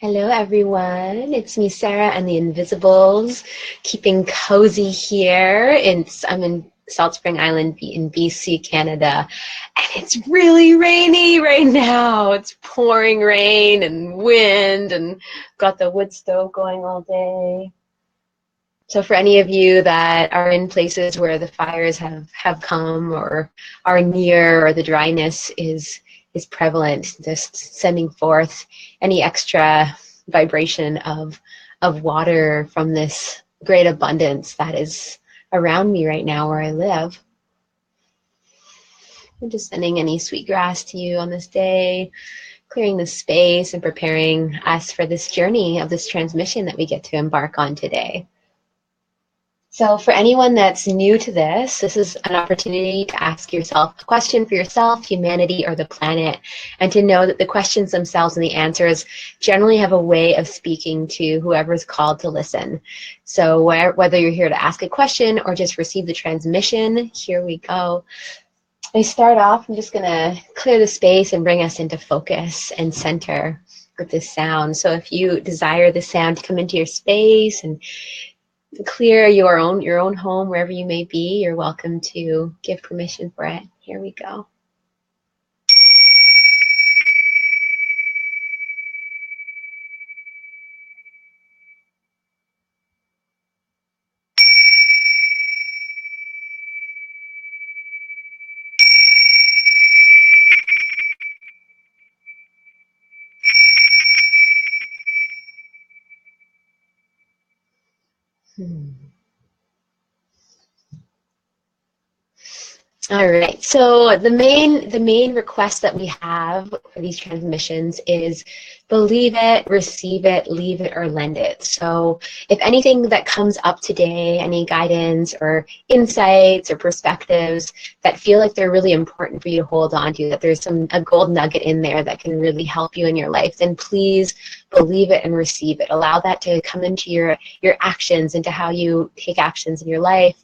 Hello, everyone. It's me, Sarah, and the Inviisibles, keeping cozy here. I'm in Salt Spring Island in BC, Canada, and it's really rainy right now. It's pouring rain and wind, and got the wood stove going all day. So for any of you that are in places where the fires have come or are near, or the dryness is prevalent, just sending forth any extra vibration of water from this great abundance that is around me right now where I live. I'm just sending any sweet grass to you on this day, clearing the space and preparing us for this journey of this transmission that we get to embark on today. So for anyone that's new to this is an opportunity to ask yourself a question for yourself, humanity, or the planet, and to know that the questions themselves and the answers generally have a way of speaking to whoever's called to listen. So whether you're here to ask a question or just receive the transmission, here we go. I start off, I'm just going to clear the space and bring us into focus and center with this sound. So if you desire the sound to come into your space and clear your own home wherever you may be, you're welcome to give permission for it. Here we go. All right, so the main request that we have for these transmissions is believe it, receive it, leave it, or lend it. So if anything that comes up today, any guidance or insights or perspectives that feel like they're really important for you to hold on to, that there's a gold nugget in there that can really help you in your life, then please believe it and receive it. Allow that to come into your actions, into how you take actions in your life.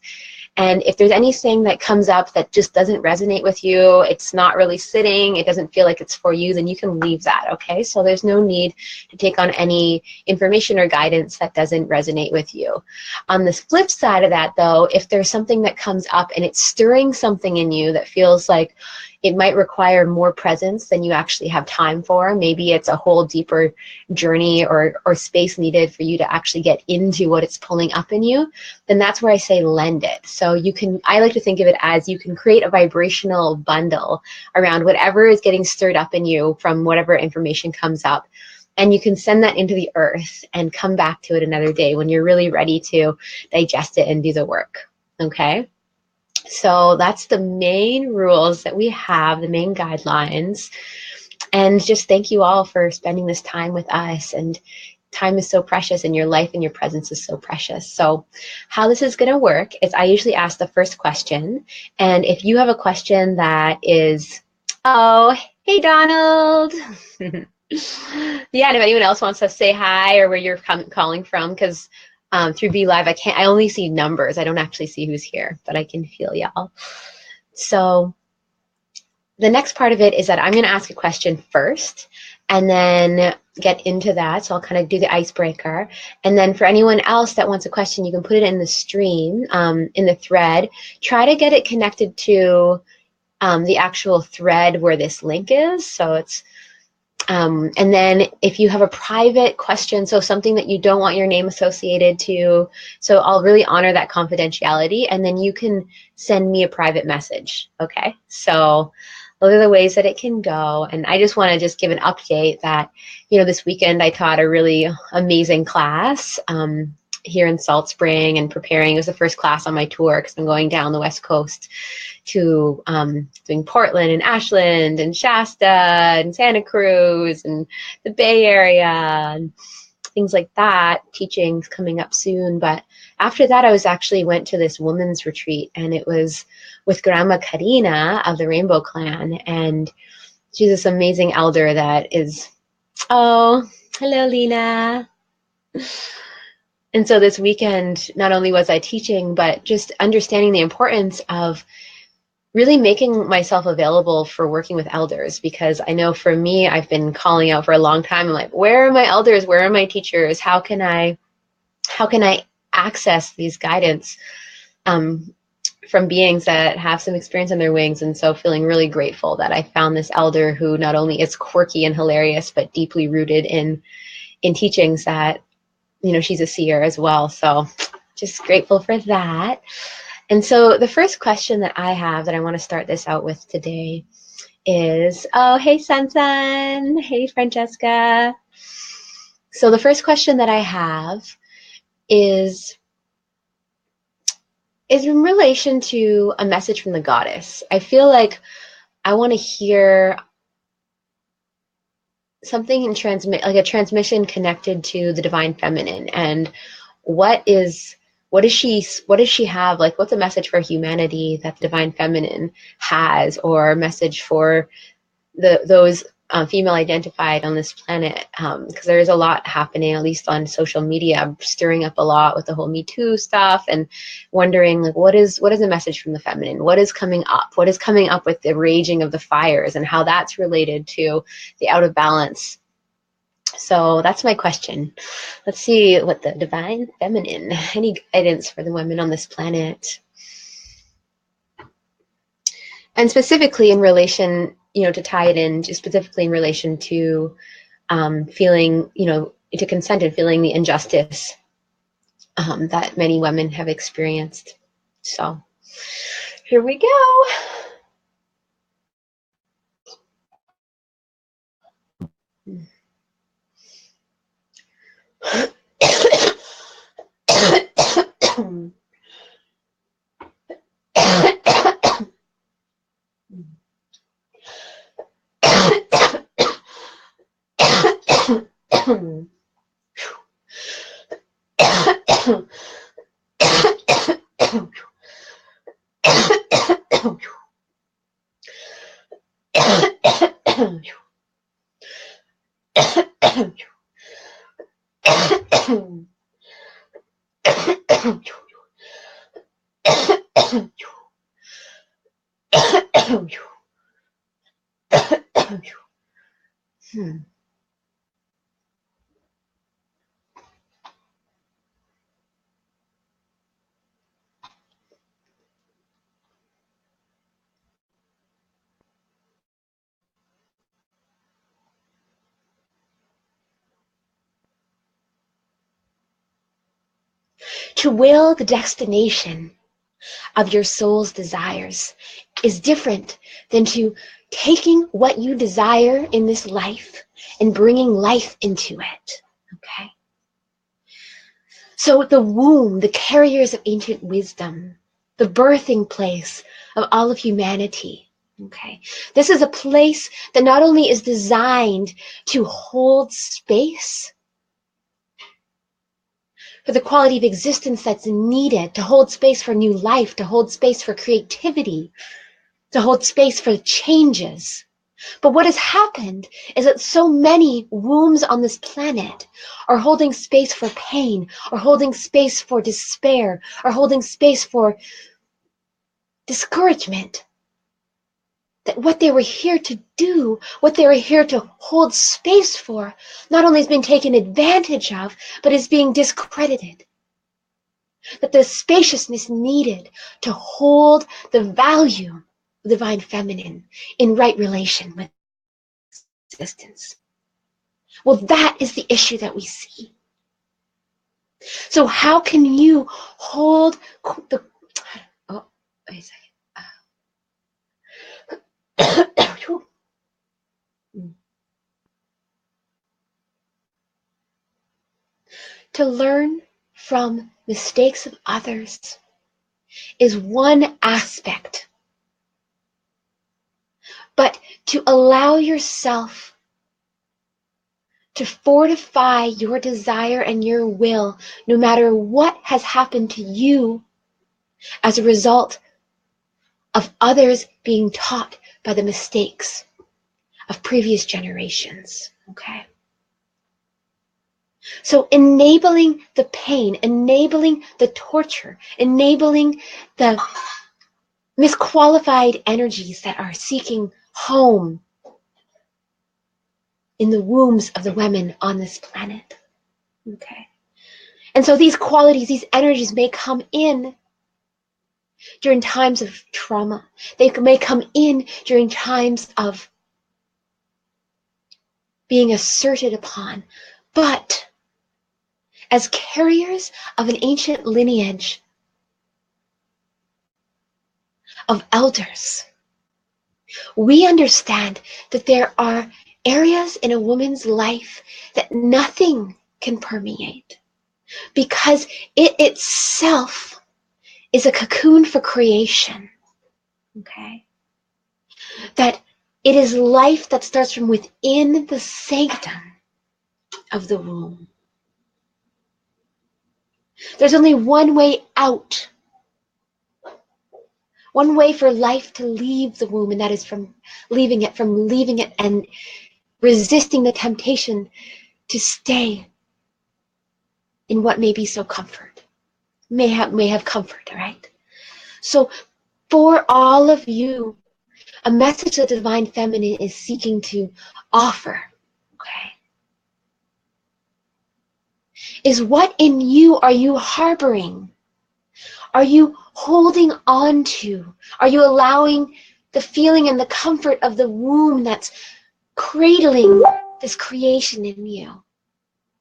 And if there's anything that comes up that just doesn't resonate with you, it's not really sitting, it doesn't feel like it's for you, then you can leave that, okay? So there's no need to take on any information or guidance that doesn't resonate with you. On the flip side of that, though, if there's something that comes up and it's stirring something in you that feels like it might require more presence than you actually have time for, maybe it's a whole deeper journey or space needed for you to actually get into what it's pulling up in you, then that's where I say lend it. So I like to think of it as you can create a vibrational bundle around whatever is getting stirred up in you from whatever information comes up. And you can send that into the earth and come back to it another day when you're really ready to digest it and do the work, okay? So that's the main rules that we have, the main guidelines. And just thank you all for spending this time with us. And time is so precious, and your life and your presence is so precious. So how this is going to work is I usually ask the first question. And if you have a question that is, oh, hey, Donald. Yeah, and if anyone else wants to say hi or where you're calling from, because through Be Live, I only see numbers. I don't actually see who's here, but I can feel y'all. So the next part of it is that I'm going to ask a question first and then get into that. So I'll kind of do the icebreaker. And then for anyone else that wants a question, you can put it in the stream, in the thread. Try to get it connected to the actual thread where this link is. So it's and then if you have a private question, so something that you don't want your name associated to, so I'll really honor that confidentiality, and then you can send me a private message, okay? So those are the ways that it can go. And I just want to just give an update that, this weekend I taught a really amazing class here in Salt Spring and preparing. It was the first class on my tour because I'm going down the West Coast to doing Portland and Ashland and Shasta and Santa Cruz and the Bay Area and things like that. Teaching's coming up soon. But after that, I went to this women's retreat, and it was with Grandma Karina of the Rainbow Clan. And she's this amazing elder that is, oh, hello, Lena. And so this weekend, not only was I teaching, but just understanding the importance of really making myself available for working with elders, because I know for me, I've been calling out for a long time. I'm like, where are my elders? Where are my teachers? How can I access these guidance from beings that have some experience on their wings? And so feeling really grateful that I found this elder who not only is quirky and hilarious, but deeply rooted in teachings that, you know, she's a seer as well. So just grateful for that. And so the first question that I have that I want to start this out with today is, oh, hey, Sansan. Hey, Francesca. So the first question that I have is in relation to a message from the goddess. I feel like I want to hear something in like a transmission connected to the divine feminine, and what does she have, like what's a message for humanity that the divine feminine has, or a message for those female identified on this planet, because there is a lot happening, at least on social media, stirring up a lot with the whole Me Too stuff, and wondering like what is the message from the feminine, what is coming up with the raging of the fires, and how that's related to the out of balance. So that's my question. Let's see what the divine feminine, any guidance for the women on this planet. And specifically in relation, you know, to tie it in, just specifically in relation to feeling, you know, to consent and feeling the injustice that many women have experienced. So here we go. To will the destination of your soul's desires is different than to taking what you desire in this life and bringing life into it. Okay? So the womb, the carriers of ancient wisdom, the birthing place of all of humanity. Okay? This is a place that not only is designed to hold space for the quality of existence that's needed, to hold space for new life, to hold space for creativity, to hold space for changes. But what has happened is that so many wombs on this planet are holding space for pain, or holding space for despair, or holding space for discouragement. That what they were here to do, what they were here to hold space for, not only has been taken advantage of, but is being discredited. That the spaciousness needed to hold the value of the divine feminine in right relation with existence. Well, that is the issue that we see. So how can you hold the... Oh, wait a second. To learn from mistakes of others is one aspect. But to allow yourself to fortify your desire and your will, no matter what has happened to you as a result of others being taught by the mistakes of previous generations. Okay? So enabling the pain, enabling the torture, enabling the misqualified energies that are seeking home in the wombs of the women on this planet. Okay. And so these qualities, these energies may come in during times of trauma. They may come in during times of being asserted upon. But as carriers of an ancient lineage of elders, we understand that there are areas in a woman's life that nothing can permeate because it itself is a cocoon for creation. Okay? That it is life that starts from within the sanctum of the womb. There's only one way out, one way for life to leave the womb, and that is from leaving it and resisting the temptation to stay in what may be so comfort, may have comfort, all right? So for all of you, a message that the Divine Feminine is seeking to offer, okay, is what in you are you harboring? Are you holding on to? Are you allowing the feeling and the comfort of the womb that's cradling this creation in you?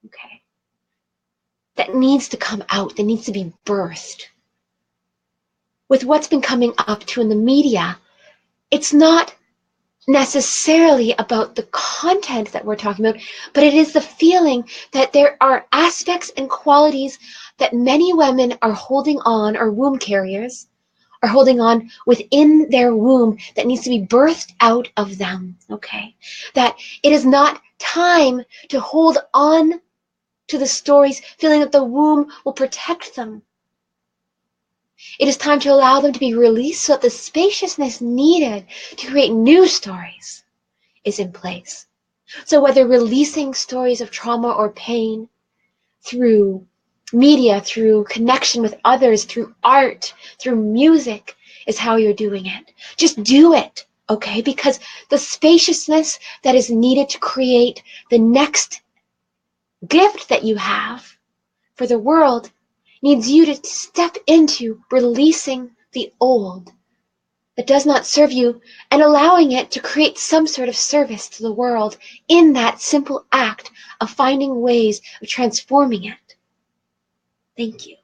Okay. That needs to come out, that needs to be birthed. With what's been coming up to in the media, it's not necessarily about the content that we're talking about, but it is the feeling that there are aspects and qualities that many women are holding on, or womb carriers are holding on within their womb that needs to be birthed out of them, okay? That it is not time to hold on to the stories, feeling that the womb will protect them. It is time to allow them to be released so that the spaciousness needed to create new stories is in place. So whether releasing stories of trauma or pain through media, through connection with others, through art, through music is how you're doing it. Just do it, okay? Because the spaciousness that is needed to create the next gift that you have for the world needs you to step into releasing the old that does not serve you and allowing it to create some sort of service to the world in that simple act of finding ways of transforming it. Thank you.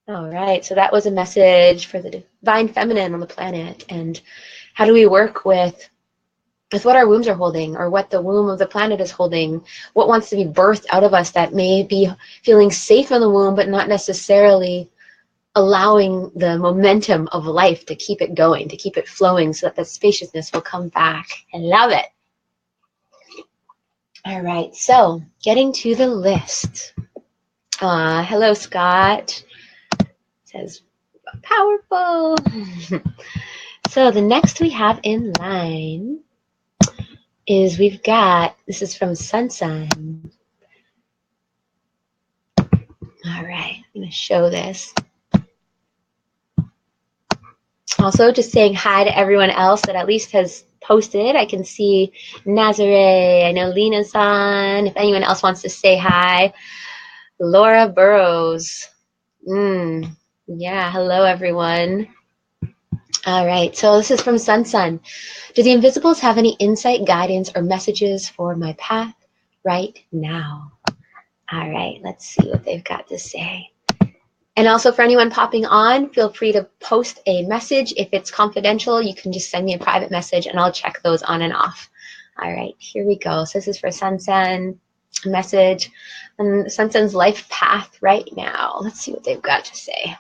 All right, so that was a message for the Divine Feminine on the planet, and how do we work with what our wombs are holding, or what the womb of the planet is holding, what wants to be birthed out of us that may be feeling safe in the womb, but not necessarily allowing the momentum of life to keep it going, to keep it flowing, so that the spaciousness will come back. I love it. All right, so getting to the list. Hello, Scott. Says, powerful. So the next we have in line is we've got, this is from Sun. All right, I'm going to show this. Also, just saying hi to everyone else that at least has posted. I can see Nazare, I know Lena-san. If anyone else wants to say hi. Laura Burrows. Yeah, hello everyone. All right, so this is from Sun. Do the Inviisibles have any insight, guidance, or messages for my path right now? All right, let's see what they've got to say. And also for anyone popping on, feel free to post a message. If it's confidential, you can just send me a private message and I'll check those on and off. All right, here we go. So this is for Sun message and Sun's life path right now. Let's see what they've got to say.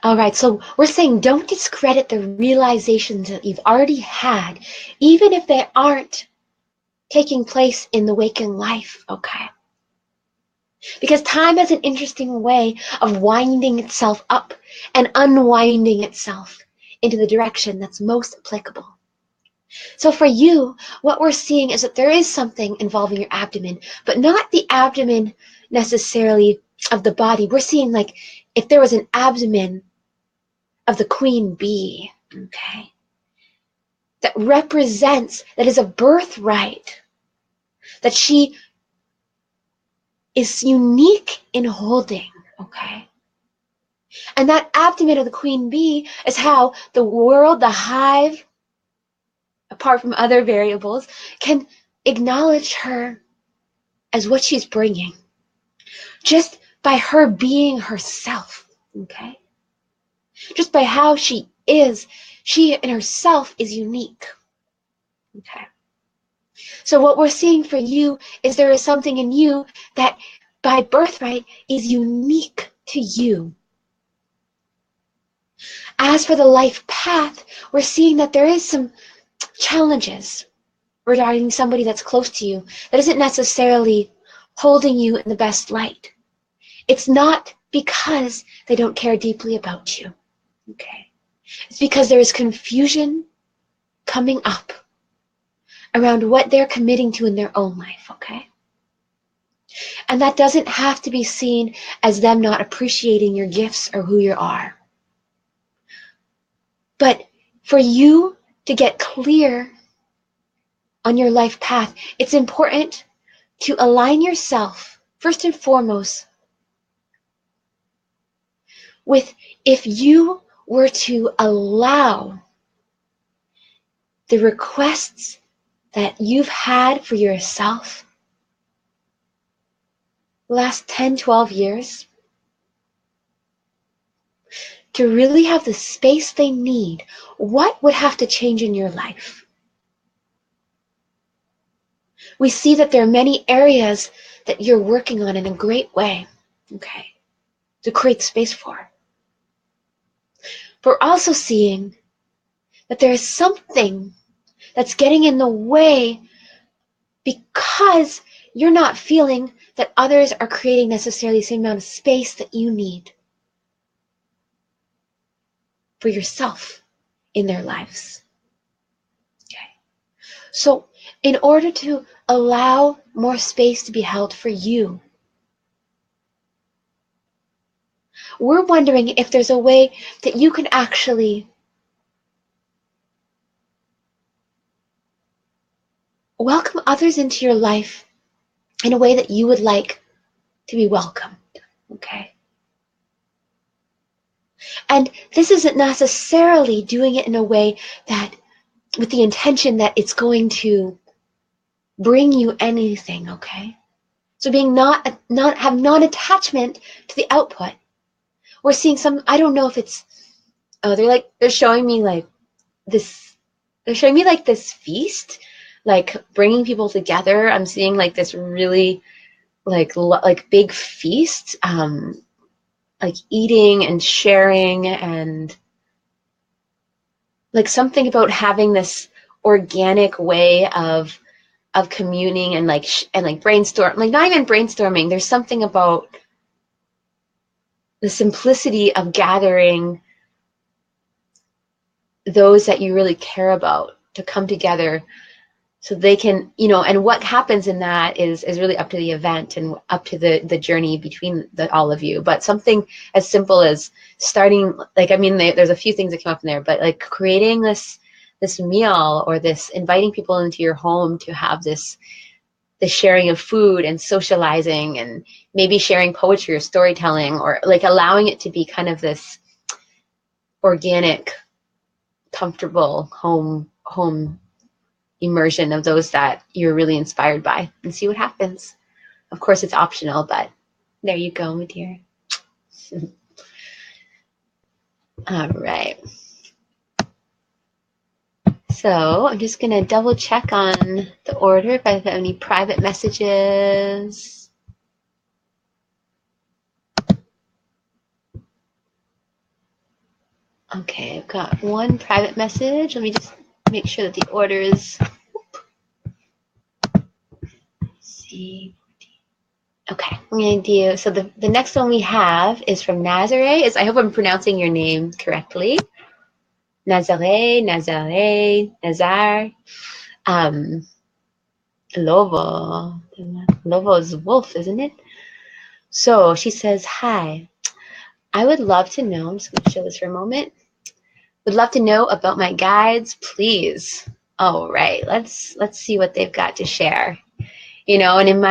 All right, so we're saying don't discredit the realizations that you've already had, even if they aren't taking place in the waking life, okay? Because time has an interesting way of winding itself up and unwinding itself into the direction that's most applicable. So for you, what we're seeing is that there is something involving your abdomen, but not the abdomen necessarily of the body. We're seeing like if there was an abdomen of the queen bee, okay, that represents, that is a birthright, that she is unique in holding, okay? And that abdomen of the queen bee is how the world, the hive, apart from other variables, can acknowledge her as what she's bringing, just by her being herself, okay? Just by how she is, she in herself is unique, okay? So what we're seeing for you is there is something in you that by birthright is unique to you. As for the life path, we're seeing that there is some challenges regarding somebody that's close to you that isn't necessarily holding you in the best light. It's not because they don't care deeply about you, okay? It's because there is confusion coming up around what they're committing to in their own life, okay? And that doesn't have to be seen as them not appreciating your gifts or who you are. But for you to get clear on your life path, it's important to align yourself, first and foremost, with if you were to allow the requests that you've had for yourself the last 10, 12 years to really have the space they need, what would have to change in your life? We see that there are many areas that you're working on in a great way, okay, to create space for. But we're also seeing that there is something that's getting in the way because you're not feeling that others are creating necessarily the same amount of space that you need for yourself in their lives. Okay. So in order to allow more space to be held for you, we're wondering if there's a way that you can actually welcome others into your life in a way that you would like to be welcomed, okay? And this isn't necessarily doing it in a way that, with the intention that it's going to bring you anything, okay? So being have non-attachment to the output. We're seeing some, I don't know if it's, they're showing me like this, they're showing me like this feast, like bringing people together. I'm seeing like this really like big feast, like eating and sharing, and like something about having this organic way of communing and like brainstorm, like not even brainstorming. There's something about the simplicity of gathering those that you really care about to come together so they can, and what happens in that is really up to the event and up to the journey between all of you. But something as simple as starting, like, there's a few things that come up in there, but like creating this meal, or this inviting people into your home to have this sharing of food and socializing, and maybe sharing poetry or storytelling, or like allowing it to be kind of this organic, comfortable home immersion of those that you're really inspired by, and see what happens. Of course, it's optional, but there you go, my dear. All right. So I'm just going to double check on the order if I have any private messages. Okay, I've got one private message. Let me just make sure that the order is. See. Okay, I'm going to do, so the next one we have is from Nazare. I hope I'm pronouncing your name correctly. Nazare, Nazar. Lovo. Lovo is wolf, isn't it? So she says, hi. I would love to know, I'm just going to show this for a moment. Would love to know about my guides, please. All right, let's see what they've got to share. You know, and in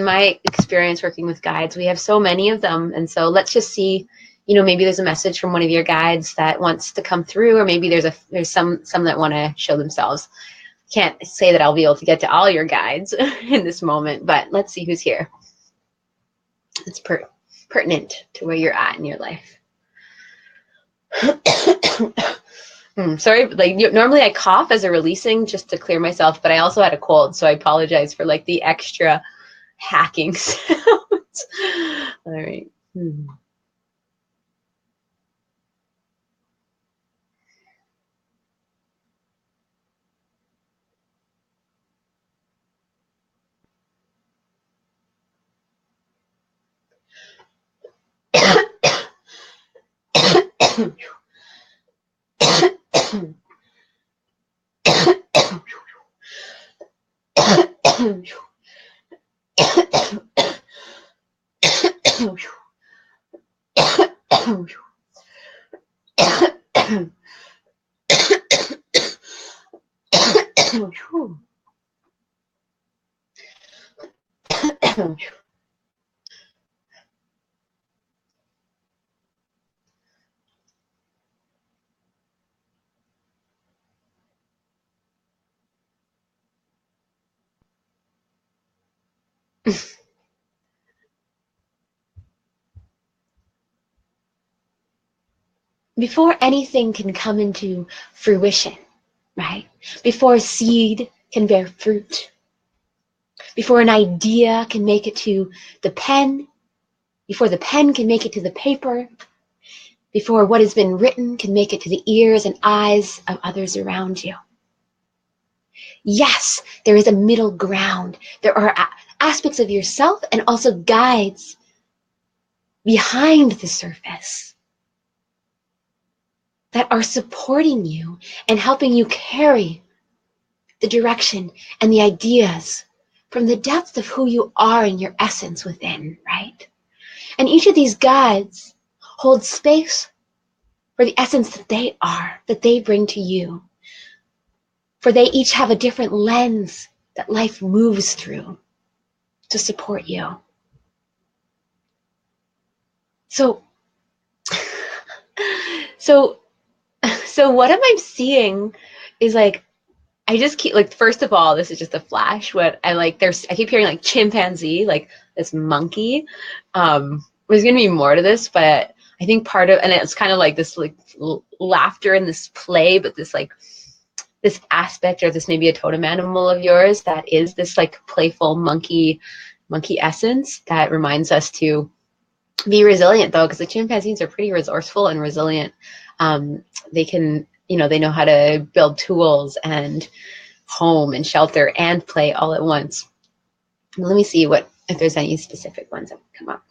my experience working with guides, we have so many of them, and so let's just see. You know, maybe there's a message from one of your guides that wants to come through, or maybe there's some that want to show themselves. Can't say that I'll be able to get to all your guides in this moment, but let's see who's here. It's pertinent to where you're at in your life. Sorry, like normally I cough as a releasing just to clear myself, but I also had a cold, so I apologize for like the extra hacking sounds. All right. Before anything can come into fruition, right? Before a seed can bear fruit, before an idea can make it to the pen, before the pen can make it to the paper, before what has been written can make it to the ears and eyes of others around you. Yes, there is a middle ground. There are aspects of yourself and also guides behind the surface that are supporting you and helping you carry the direction and the ideas from the depth of who you are and your essence within, right? And each of these guides holds space for the essence that they are, that they bring to you. For they each have a different lens that life moves through to support you. So what am I seeing is like, I just keep like, first of all, this is just a flash. What I like, I keep hearing like chimpanzee, like this monkey. There's gonna be more to this, but I think part of, and it's kind of like this like laughter and this play, but this like this aspect, or this maybe a totem animal of yours that is this like playful monkey essence that reminds us to be resilient, though, because the chimpanzees are pretty resourceful and resilient. They can, you know, they know how to build tools and home and shelter and play all at once. Let me see if there's any specific ones that come up.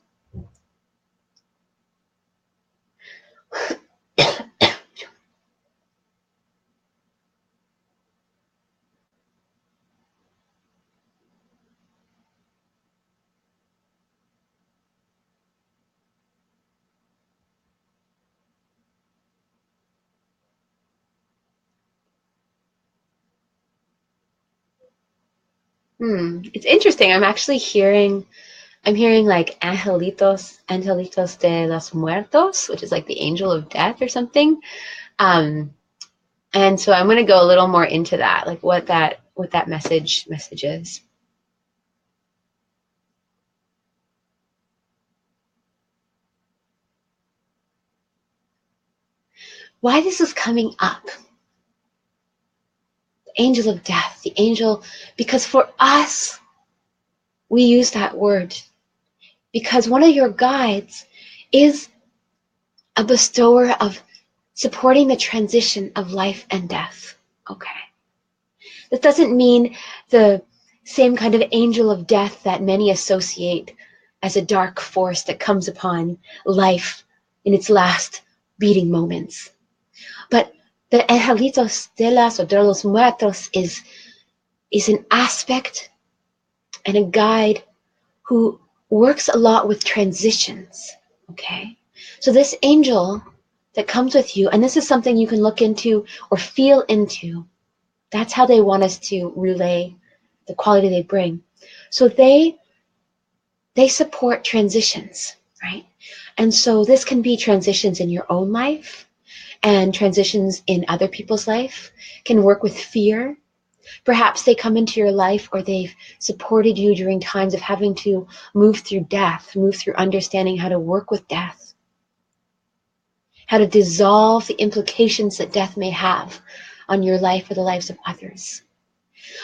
It's interesting. I'm actually hearing I'm hearing like angelitos de los muertos, which is like the angel of death or something. Um, and so I'm going to go a little more into that, like what that message is. Why this is coming up? The angel of death, the angel, because for us, we use that word because one of your guides is a bestower of supporting the transition of life and death. Okay. That doesn't mean the same kind of angel of death that many associate as a dark force that comes upon life in its last beating moments. But the angelitos de los muertos is an aspect and a guide who works a lot with transitions. Okay. So this angel that comes with you, and this is something you can look into or feel into. That's how they want us to relay the quality they bring. So they support transitions, right? And so this can be transitions in your own life and transitions in other people's life, can work with fear. Perhaps they come into your life or they've supported you during times of having to move through death, move through understanding how to work with death, how to dissolve the implications that death may have on your life or the lives of others.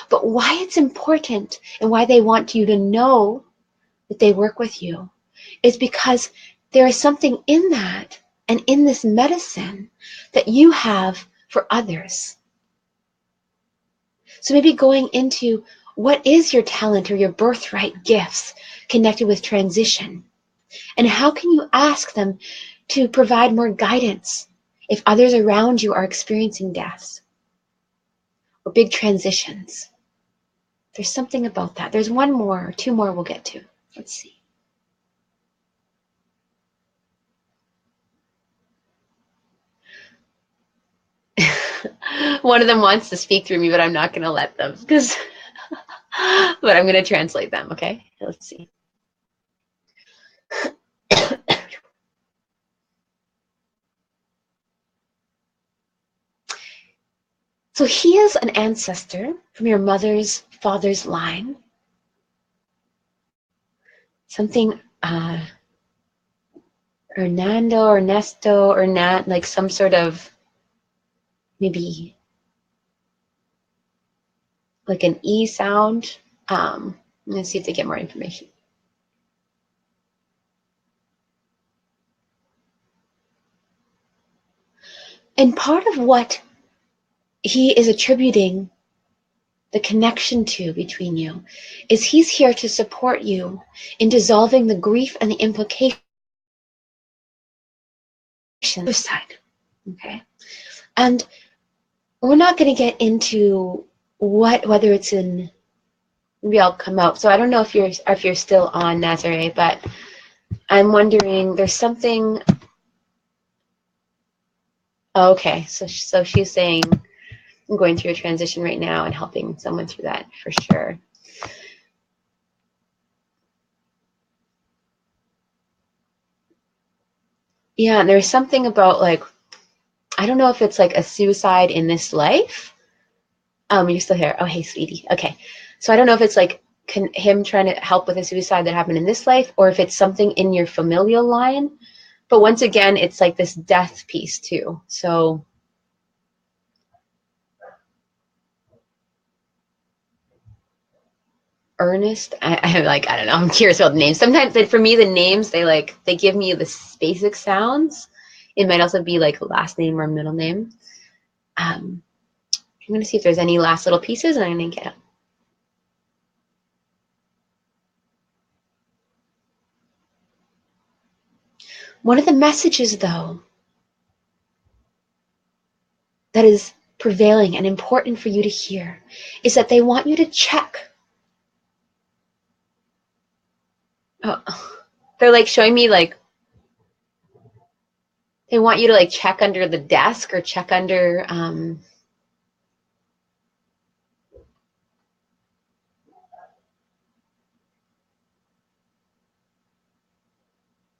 But why it's important and why they want you to know that they work with you is because there is something in that and in this medicine that you have for others. So maybe going into what is your talent or your birthright gifts connected with transition, and how can you ask them to provide more guidance if others around you are experiencing deaths or big transitions. There's something about that. There's one more or two more we'll get to. Let's see. One of them wants to speak through me, but I'm not going to let them because, but I'm going to translate them. Okay. Let's see. So he is an ancestor from your mother's father's line. Something Hernando, Ernesto, or Nat, like some sort of maybe like an E sound. Let's see if they get more information. And part of what he is attributing the connection to between you is he's here to support you in dissolving the grief and the implications of the side. Okay. And we're not going to get into whether it's in, maybe I'll come out. So I don't know if you're still on Nazare, but I'm wondering, there's something. Oh, okay. So she's saying, I'm going through a transition right now and helping someone through that for sure. Yeah, and there's something about like, I don't know if it's like a suicide in this life. You're still here. Oh, hey, sweetie. Okay. So I don't know if it's like him trying to help with a suicide that happened in this life, or if it's something in your familial line. But once again, it's like this death piece too. So Ernest, I like, I don't know. I'm curious about the names. Sometimes for me, the names, they give me the basic sounds. It might also be like a last name or middle name. I'm going to see if there's any last little pieces, and I'm going to get up. One of the messages, though, that is prevailing and important for you to hear is that they want you to check. Oh, they're like showing me like they want you to like check under the desk or check under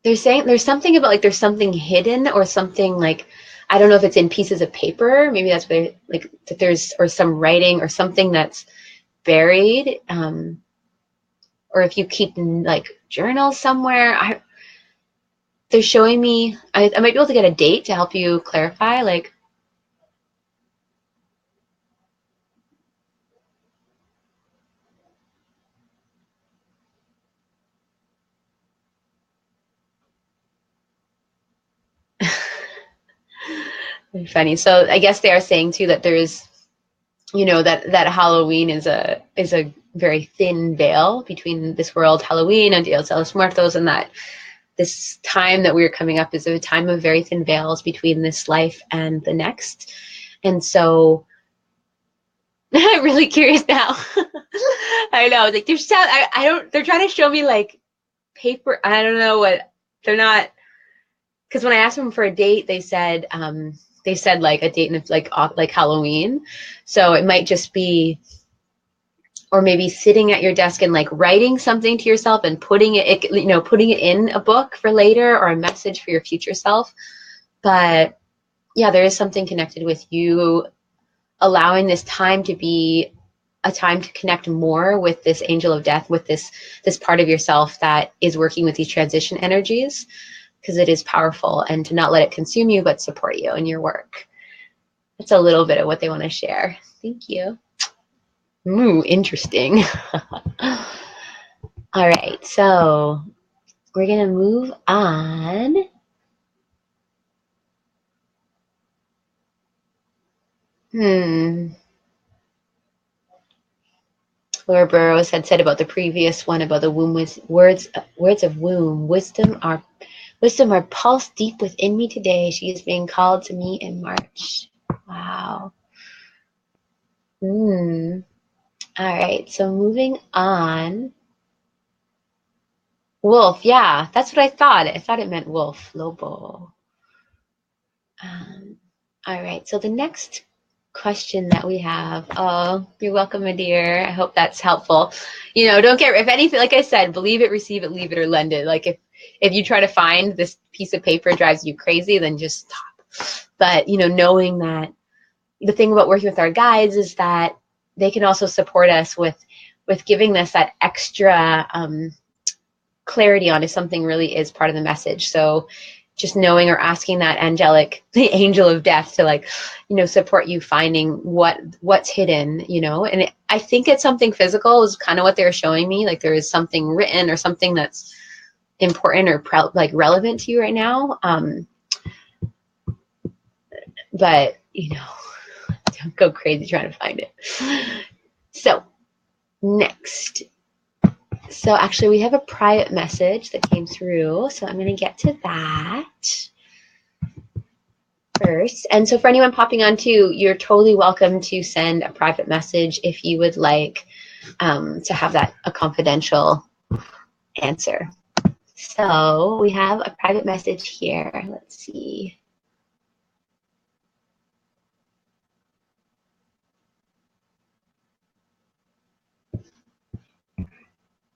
they're saying there's something about like there's something hidden or something like I don't know if it's in pieces of paper. Maybe that's what they, like that there's or some writing or something that's buried. Or if you keep like journals somewhere. They're showing me. I might be able to get a date to help you clarify. Like funny. So I guess they are saying too that there's that Halloween is a very thin veil between this world Halloween and Dia de los Muertos, and that this time that we're coming up is a time of very thin veils between this life and the next. And so I'm really curious now. I know, like I don't. They're trying to show me like paper. I don't know what they're not. Because when I asked them for a date, they said like a date in like Halloween. So it might just be, or maybe sitting at your desk and like writing something to yourself and putting it in a book for later or a message for your future self. But yeah, there is something connected with you allowing this time to be a time to connect more with this angel of death, with this part of yourself that is working with these transition energies, because it is powerful, and to not let it consume you, but support you in your work. That's a little bit of what they want to share. Thank you. Ooh, interesting. All right, so we're going to move on. Laura Burrows had said about the previous one about the womb was words of womb. Wisdom are pulsed deep within me today. She is being called to me in March. Wow. All right, so moving on. Wolf, yeah, that's what I thought. I thought it meant wolf, lobo. All right, so the next question that we have. Oh, you're welcome, my dear. I hope that's helpful. Don't get, if anything, like I said, believe it, receive it, leave it, or lend it. Like if you try to find this piece of paper drives you crazy, then just stop. But, knowing that the thing about working with our guides is that they can also support us with giving us that extra clarity on if something really is part of the message. So just knowing or asking that the angel of death to support you finding what's hidden, and I think it's something physical is kind of what they were showing me. Like there is something written or something that's important or relevant to you right now. But don't go crazy trying to find it. So next. So actually we have a private message that came through. So I'm going to get to that first. And so for anyone popping on too, you're totally welcome to send a private message if you would like to have that a confidential answer. So we have a private message here. Let's see.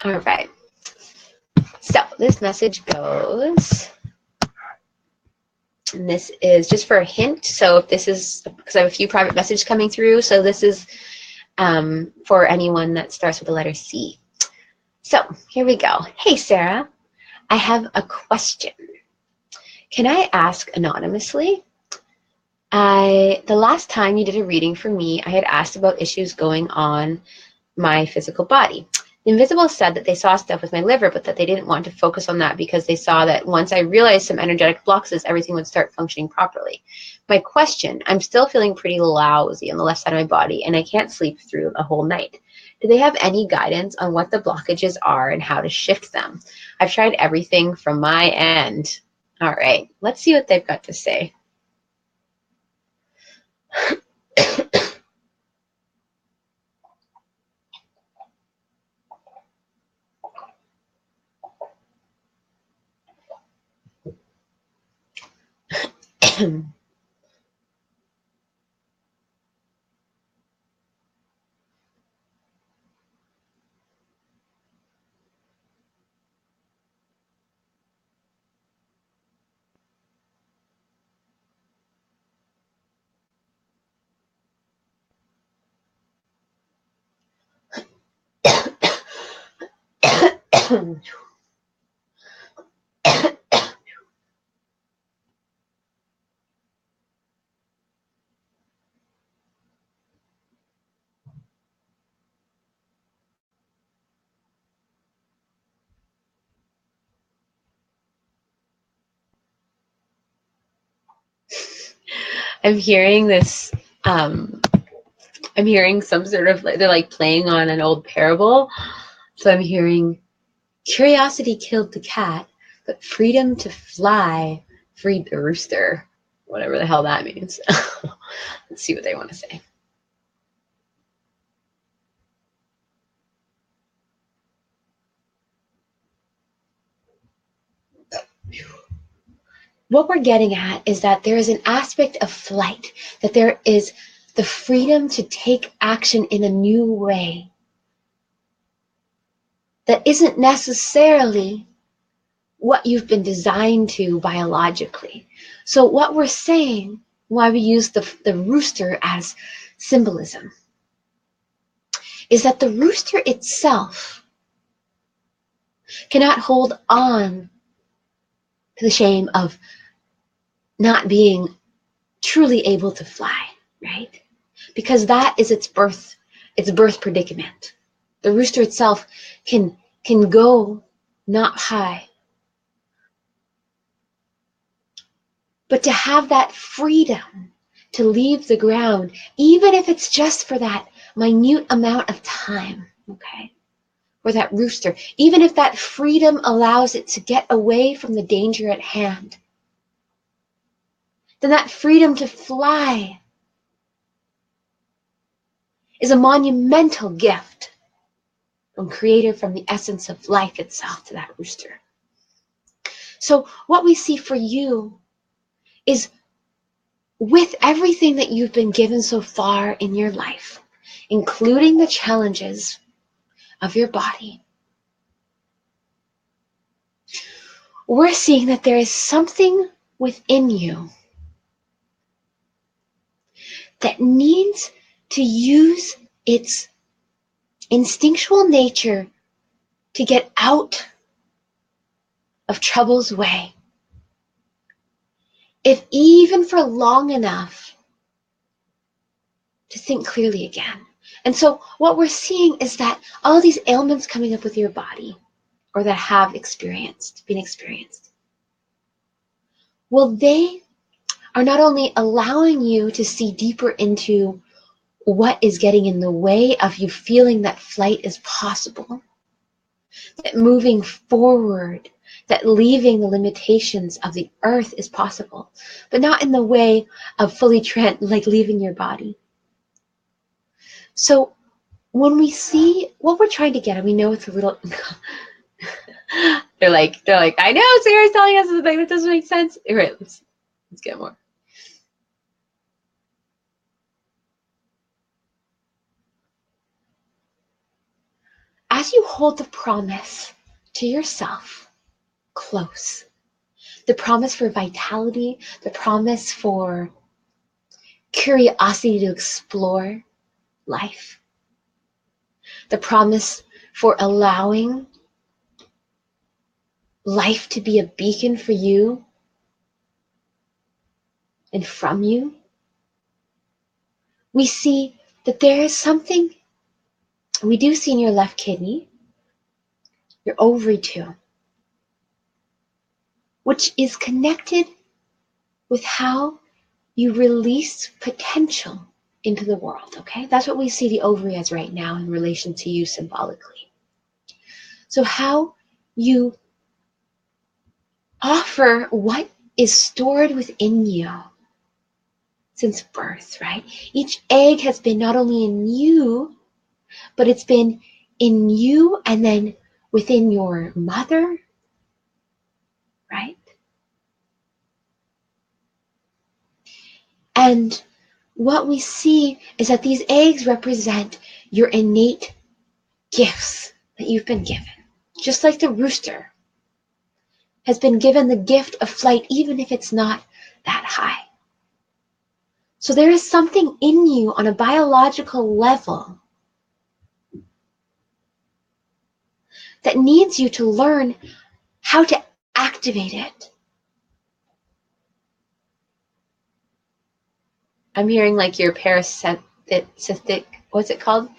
All right. So this message goes, and this is just for a hint. So if this is, because I have a few private messages coming through, so this is for anyone that starts with the letter C. So here we go. Hey, Sarah, I have a question. Can I ask anonymously? The last time you did a reading for me, I had asked about issues going on my physical body. The Inviisbles said that they saw stuff with my liver, but that they didn't want to focus on that because they saw that once I realized some energetic blocks, everything would start functioning properly. My question, I'm still feeling pretty lousy on the left side of my body, and I can't sleep through a whole night. Do they have any guidance on what the blockages are and how to shift them? I've tried everything from my end. All right, let's see what they've got to say. I'm hearing this. I'm hearing some sort of, they're like playing on an old parable. So I'm hearing, curiosity killed the cat, but freedom to fly freed the rooster. Whatever the hell that means. Let's see what they want to say. What we're getting at is that there is an aspect of flight, that there is the freedom to take action in a new way that isn't necessarily what you've been designed to biologically. So what we're saying, why we use the rooster as symbolism, is that the rooster itself cannot hold on to the shame of not being truly able to fly, right? Because that is its birth predicament. The rooster itself can go not high. But to have that freedom to leave the ground, even if it's just for that minute amount of time, okay? Or that rooster, even if that freedom allows it to get away from the danger at hand, then that freedom to fly is a monumental gift from Creator, from the essence of life itself to that rooster. So what we see for you is, with everything that you've been given so far in your life, including the challenges of your body, we're seeing that there is something within you that needs to use its instinctual nature to get out of trouble's way, if even for long enough to think clearly again. And so what we're seeing is that all these ailments coming up with your body, or that have been experienced, well, they are not only allowing you to see deeper into what is getting in the way of you feeling that flight is possible, that moving forward, that leaving the limitations of the earth is possible, but not in the way of fully like leaving your body. So when we see what we're trying to get at, we know it's a little they're like, I know Sarah's telling us something that doesn't make sense. All right, let's get more. As you hold the promise to yourself close, the promise for vitality, the promise for curiosity to explore life, the promise for allowing life to be a beacon for you and from you, we see that there is something we do see in your left kidney, your ovary too, which is connected with how you release potential into the world, okay? That's what we see the ovary as right now in relation to you symbolically. So how you offer what is stored within you since birth, right? Each egg has been not only in you, but it's been in you and then within your mother, right? And what we see is that these eggs represent your innate gifts that you've been given. Just like the rooster has been given the gift of flight, even if it's not that high. So there is something in you on a biological level that needs you to learn how to activate it. I'm hearing like your parasympathetic, what's it called?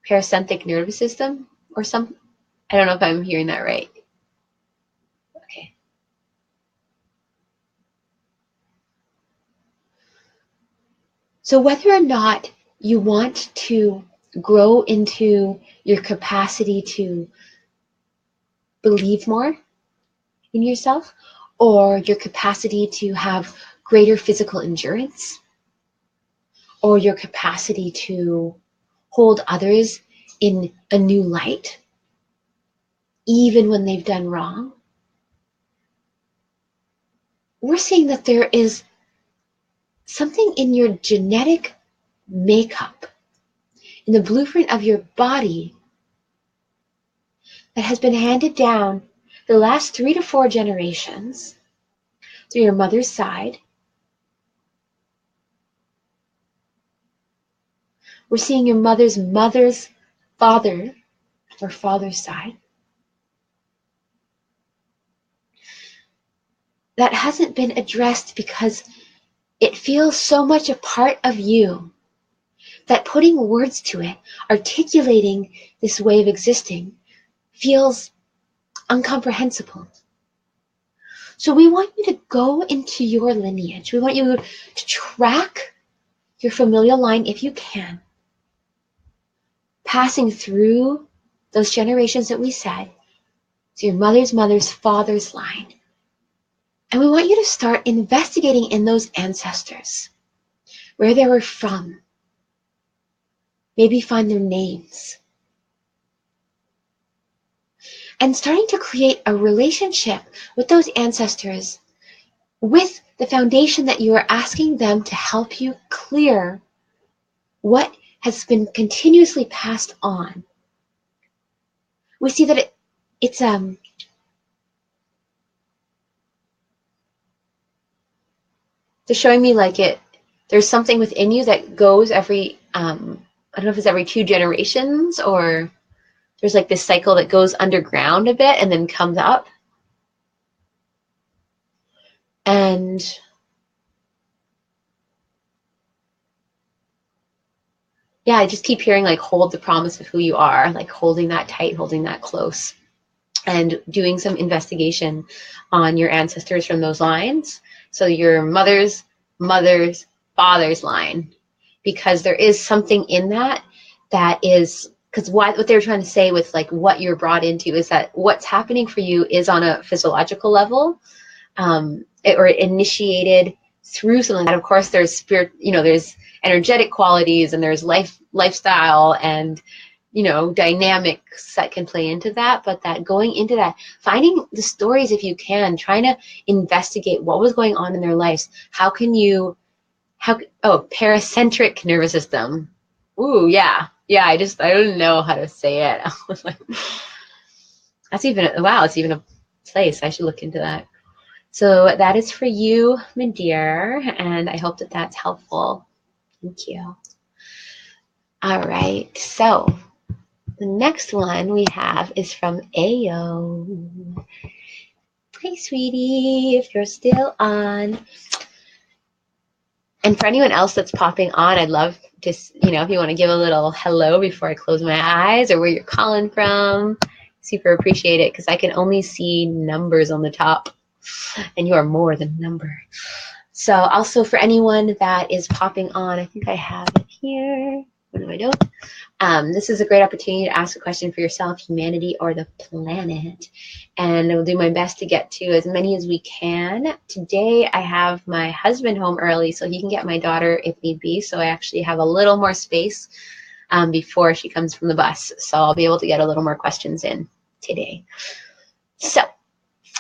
Parasympathetic nervous system or some, I don't know if I'm hearing that right. Okay. So whether or not you want to grow into your capacity to believe more in yourself, or your capacity to have greater physical endurance, or your capacity to hold others in a new light, even when they've done wrong, we're seeing that there is something in your genetic makeup, in the blueprint of your body, that has been handed down the last 3 to 4 generations through your mother's side. We're seeing your mother's father or father's side. That hasn't been addressed because it feels so much a part of you that putting words to it, articulating this way of existing, feels incomprehensible. So we want you to go into your lineage. We want you to track your familial line if you can, passing through those generations that we said, to your mother's father's line. And we want you to start investigating in those ancestors, where they were from. Maybe find their names. And starting to create a relationship with those ancestors, with the foundation that you are asking them to help you clear what has been continuously passed on. We see that it's they're showing me like there's something within you that goes every I don't know if it's every 2 generations, or there's like this cycle that goes underground a bit and then comes up. And yeah, I just keep hearing like hold the promise of who you are, like holding that tight, holding that close, and doing some investigation on your ancestors from those lines. So your mother's father's line, because there is something in that is, because what they were trying to say with like what you're brought into is that what's happening for you is on a physiological level, or initiated through something that, of course, there's spirit, there's energetic qualities, and there's lifestyle and dynamics that can play into that. But that going into that, finding the stories if you can, trying to investigate what was going on in their lives. Paracentric nervous system. Ooh, yeah. I don't know how to say it. I was like, it's even a place. I should look into that. So that is for you, my dear, and I hope that that's helpful. Thank you. All right, so the next one we have is from Ayo. Hi, sweetie, if you're still on. And for anyone else that's popping on, I'd love to, if you want to give a little hello before I close my eyes, or where you're calling from. Super appreciate it, because I can only see numbers on the top, and you are more than a number. So also for anyone that is popping on, I think I have it here. What do I do? This is a great opportunity to ask a question for yourself, humanity, or the planet. And I will do my best to get to as many as we can. Today I have my husband home early, so he can get my daughter if need be. So I actually have a little more space before she comes from the bus. So I'll be able to get a little more questions in today. So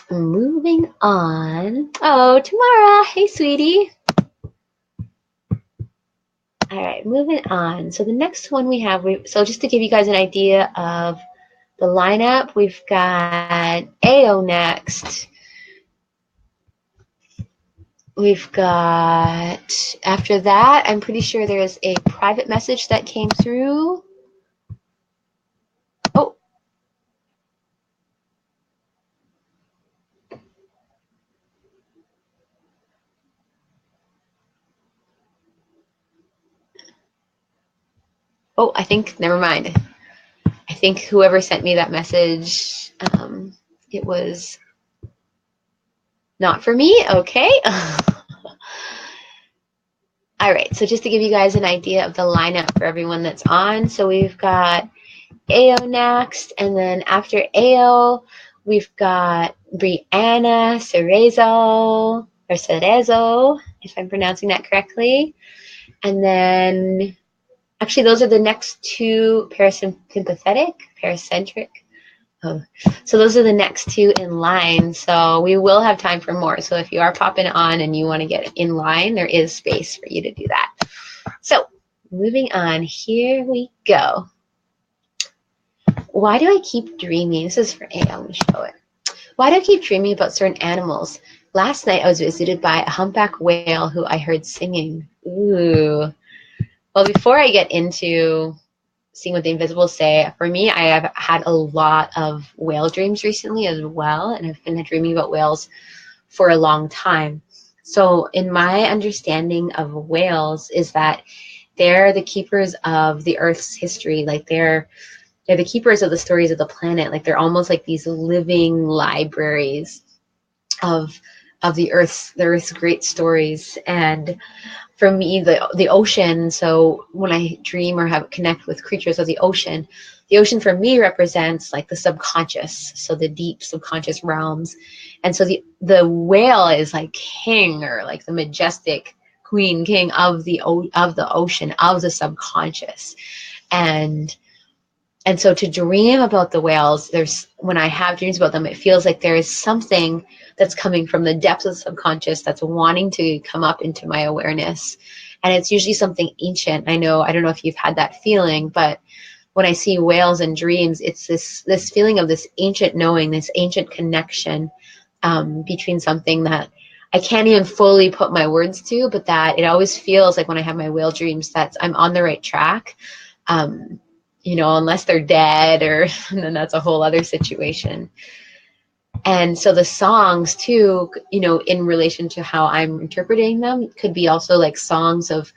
moving on. Oh, Tamara. Hey, sweetie. All right, moving on. So the next one we have, so just to give you guys an idea of the lineup, we've got AO next. We've got, after that, I'm pretty sure there is a private message that came through. Oh, Oh, I think, never mind. I think whoever sent me that message, it was not for me. Okay. All right. So just to give you guys an idea of the lineup for everyone that's on. So we've got Ao next, and then after Ao, we've got Brianna Cerezo, if I'm pronouncing that correctly. And then, actually, those are the next two, paracentric. Oh. So those are the next two in line. So we will have time for more. So if you are popping on and you want to get in line, there is space for you to do that. So moving on, here we go. Why do I keep dreaming? This is for A. I'm going to show it. Why do I keep dreaming about certain animals? Last night I was visited by a humpback whale who I heard singing. Ooh. Well, before I get into seeing what the Inviisbles say, for me, I have had a lot of whale dreams recently as well, and I've been dreaming about whales for a long time. So in my understanding of whales is that they're the keepers of the Earth's history. Like they're the keepers of the stories of the planet. Like they're almost like these living libraries of the Earth's great stories. And for me, the ocean. So when I dream or have connect with creatures of the ocean for me represents like the subconscious, so the deep subconscious realms. And so the whale is like king, or like the majestic queen, king of the ocean, of the subconscious. And so to dream about the whales, when I have dreams about them, it feels like there is something that's coming from the depths of the subconscious that's wanting to come up into my awareness. And it's usually something ancient. I don't know if you've had that feeling, but when I see whales in dreams, it's this feeling of this ancient knowing, this ancient connection between something that I can't even fully put my words to, but that it always feels like when I have my whale dreams that I'm on the right track. Unless they're dead, and then that's a whole other situation. And so the songs too, in relation to how I'm interpreting them, could be also like songs of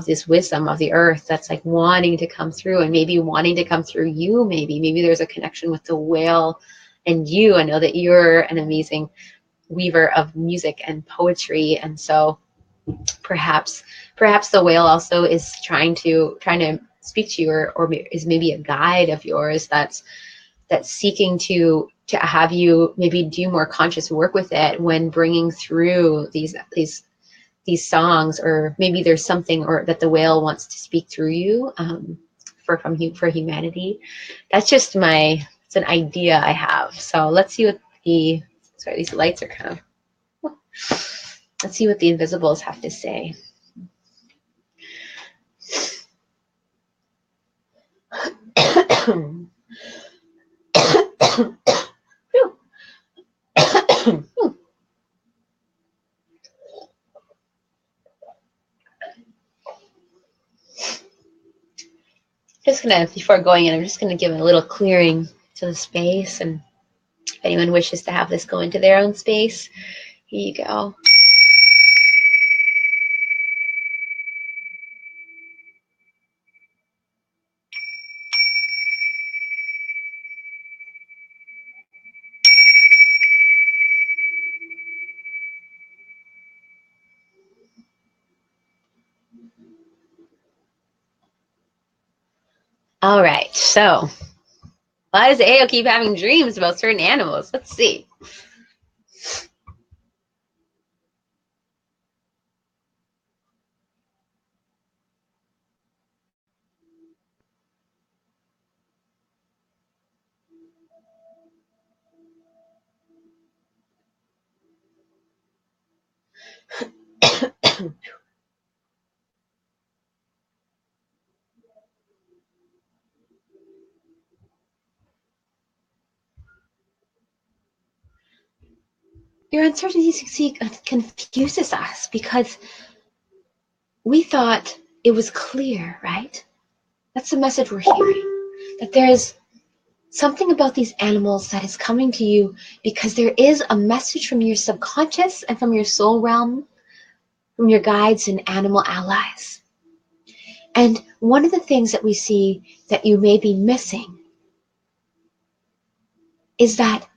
this wisdom of the earth that's like wanting to come through, and maybe wanting to come through you. Maybe there's a connection with the whale and you. I know that you're an amazing weaver of music and poetry, and so perhaps the whale also is trying to speak to you, or is maybe a guide of yours that's seeking to have you maybe do more conscious work with it when bringing through these songs. Or maybe there's something or that the whale wants to speak through you for humanity. That's just it's an idea I have. So let's see what these lights are kind of, let's see what the Inviisbles have to say. Before going in, I'm just gonna give a little clearing to the space, and if anyone wishes to have this go into their own space, here you go. All right, so why does Ao keep having dreams about certain animals? Let's see. Your uncertainty confuses us because we thought it was clear, right? That's the message we're hearing, that there is something about these animals that is coming to you because there is a message from your subconscious and from your soul realm, from your guides and animal allies. And one of the things that we see that you may be missing is that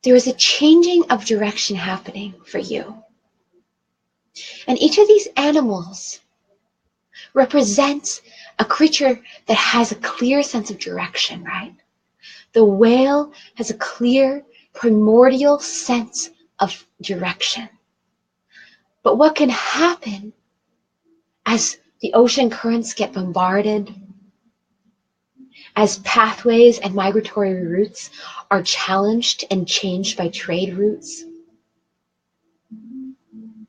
there is a changing of direction happening for you. And each of these animals represents a creature that has a clear sense of direction, right? The whale has a clear primordial sense of direction. But what can happen as the ocean currents get bombarded, as pathways and migratory routes are challenged and changed by trade routes,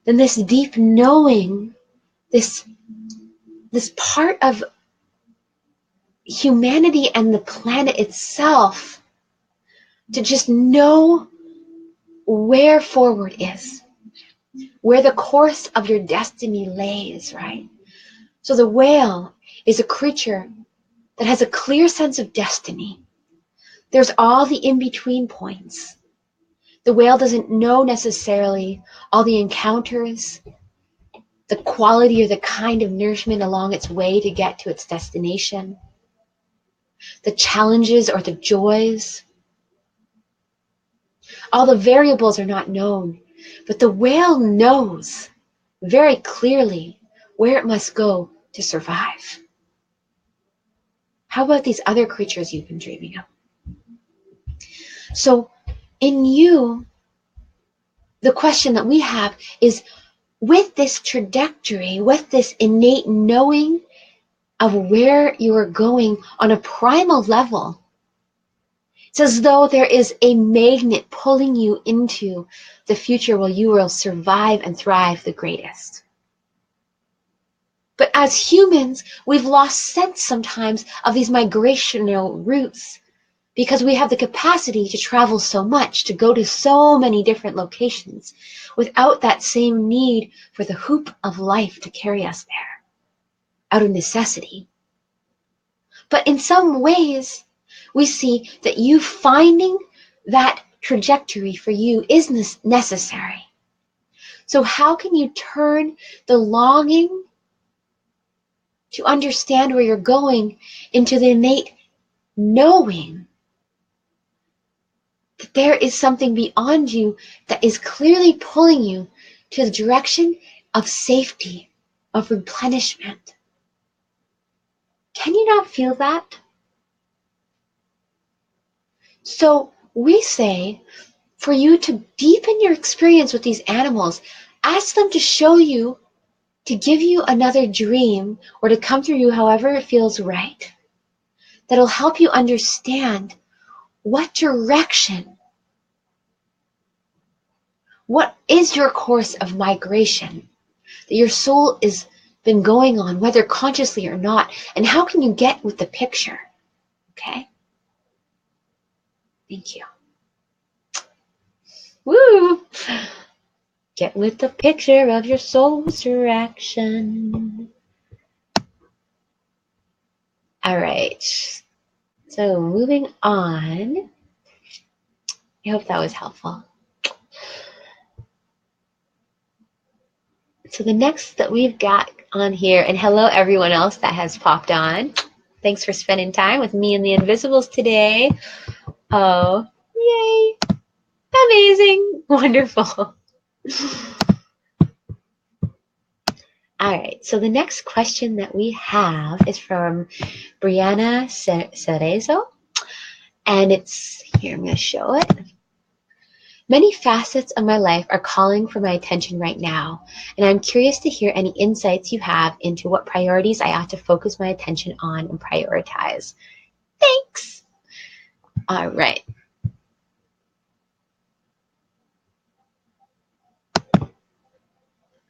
then this deep knowing, this part of humanity and the planet itself, to just know where forward is, where the course of your destiny lays, right? So the whale is a creature that has a clear sense of destiny. There's all the in-between points. The whale doesn't know necessarily all the encounters, the quality or the kind of nourishment along its way to get to its destination, the challenges or the joys. All the variables are not known, but the whale knows very clearly where it must go to survive. How about these other creatures you've been dreaming of? So in you, the question that we have is, with this trajectory, with this innate knowing of where you are going on a primal level, it's as though there is a magnet pulling you into the future where you will survive and thrive the greatest. But as humans, we've lost sense sometimes of these migrational routes because we have the capacity to travel so much, to go to so many different locations without that same need for the hoop of life to carry us there, out of necessity. But in some ways, we see that you finding that trajectory for you is necessary. So how can you turn the longing to understand where you're going into the innate knowing that there is something beyond you that is clearly pulling you to the direction of safety, of replenishment? Can you not feel that? So we say, for you to deepen your experience with these animals, ask them to show you, to give you another dream, or to come through you however it feels right. That'll help you understand what direction, what is your course of migration that your soul has been going on, whether consciously or not, and how can you get with the picture? Okay? Thank you. Woo! Get with the picture of your soul's direction. All right. So moving on. I hope that was helpful. So the next that we've got on here, and hello everyone else that has popped on. Thanks for spending time with me and the Inviisibles today. Oh, yay. Amazing. Wonderful. All right, so the next question that we have is from Brianna Cerezo, and it's, here, I'm going to show it. Many facets of my life are calling for my attention right now, and I'm curious to hear any insights you have into what priorities I ought to focus my attention on and prioritize. Thanks. All right.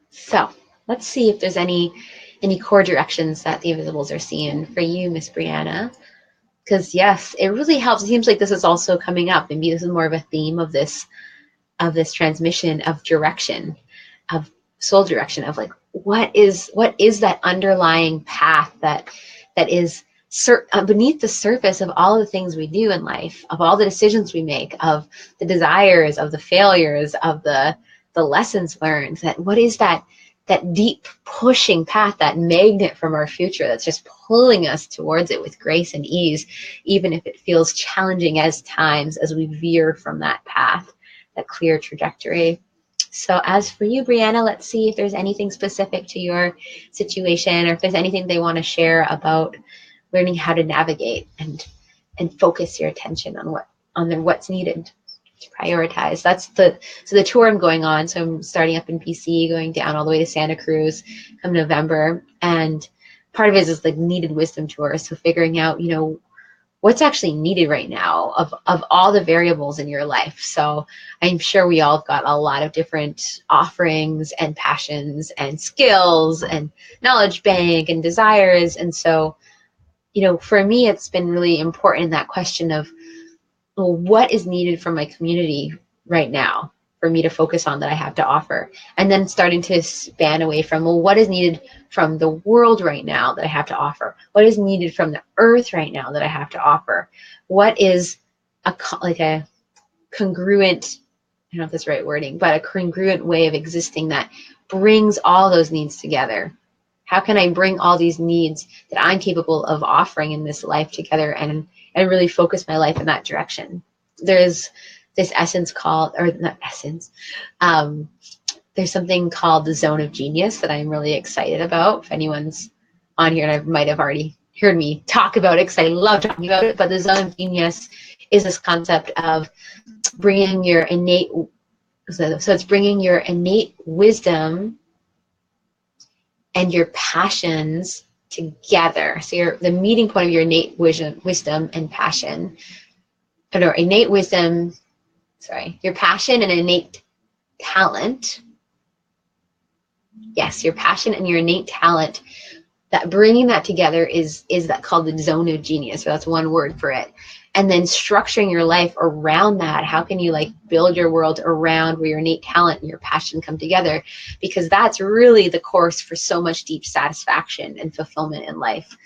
So let's see if there's any core directions that the Inviisibles are seeing for you, Miss Brianna. Because yes, it really helps. It seems like this is also coming up. Maybe this is more of a theme of this transmission of direction, of soul direction, of like what is that underlying path that is beneath the surface of all the things we do in life, of all the decisions we make, of the desires, of the failures, of the lessons learned. That what is that that deep pushing path, that magnet from our future that's just pulling us towards it with grace and ease, even if it feels challenging as times as we veer from that path, that clear trajectory. So as for you, Brianna, let's see if there's anything specific to your situation, or if there's anything they want to share about learning how to navigate and focus your attention on what's needed to prioritize. That's the tour I'm going on. So I'm starting up in BC, going down all the way to Santa Cruz come November, and part of it is like needed wisdom tour. So figuring out, you know, what's actually needed right now of all the variables in your life. So I'm sure we all have got a lot of different offerings and passions and skills and knowledge bank and desires. And so, you know, for me, it's been really important, that question of, well, what is needed from my community right now for me to focus on that I have to offer? And then starting to span away from, well, what is needed from the world right now that I have to offer? What is needed from the earth right now that I have to offer? What is a congruent, I don't know if that's the right wording, but a congruent way of existing that brings all those needs together? How can I bring all these needs that I'm capable of offering in this life together and really focus my life in that direction? There's this essence called, or not essence, there's something called the zone of genius that I'm really excited about. If anyone's on here, and I might have already heard me talk about it because I love talking about it, but the zone of genius is this concept of bringing your innate, so it's bringing your innate wisdom and your passions together. So the meeting point of your innate wisdom and passion, or innate wisdom, your passion and innate talent. Yes, your passion and your innate talent, that bringing that together is that called the zone of genius. So that's one word for it. And then structuring your life around that. How can you like build your world around where your innate talent and your passion come together? Because that's really the course for so much deep satisfaction and fulfillment in life.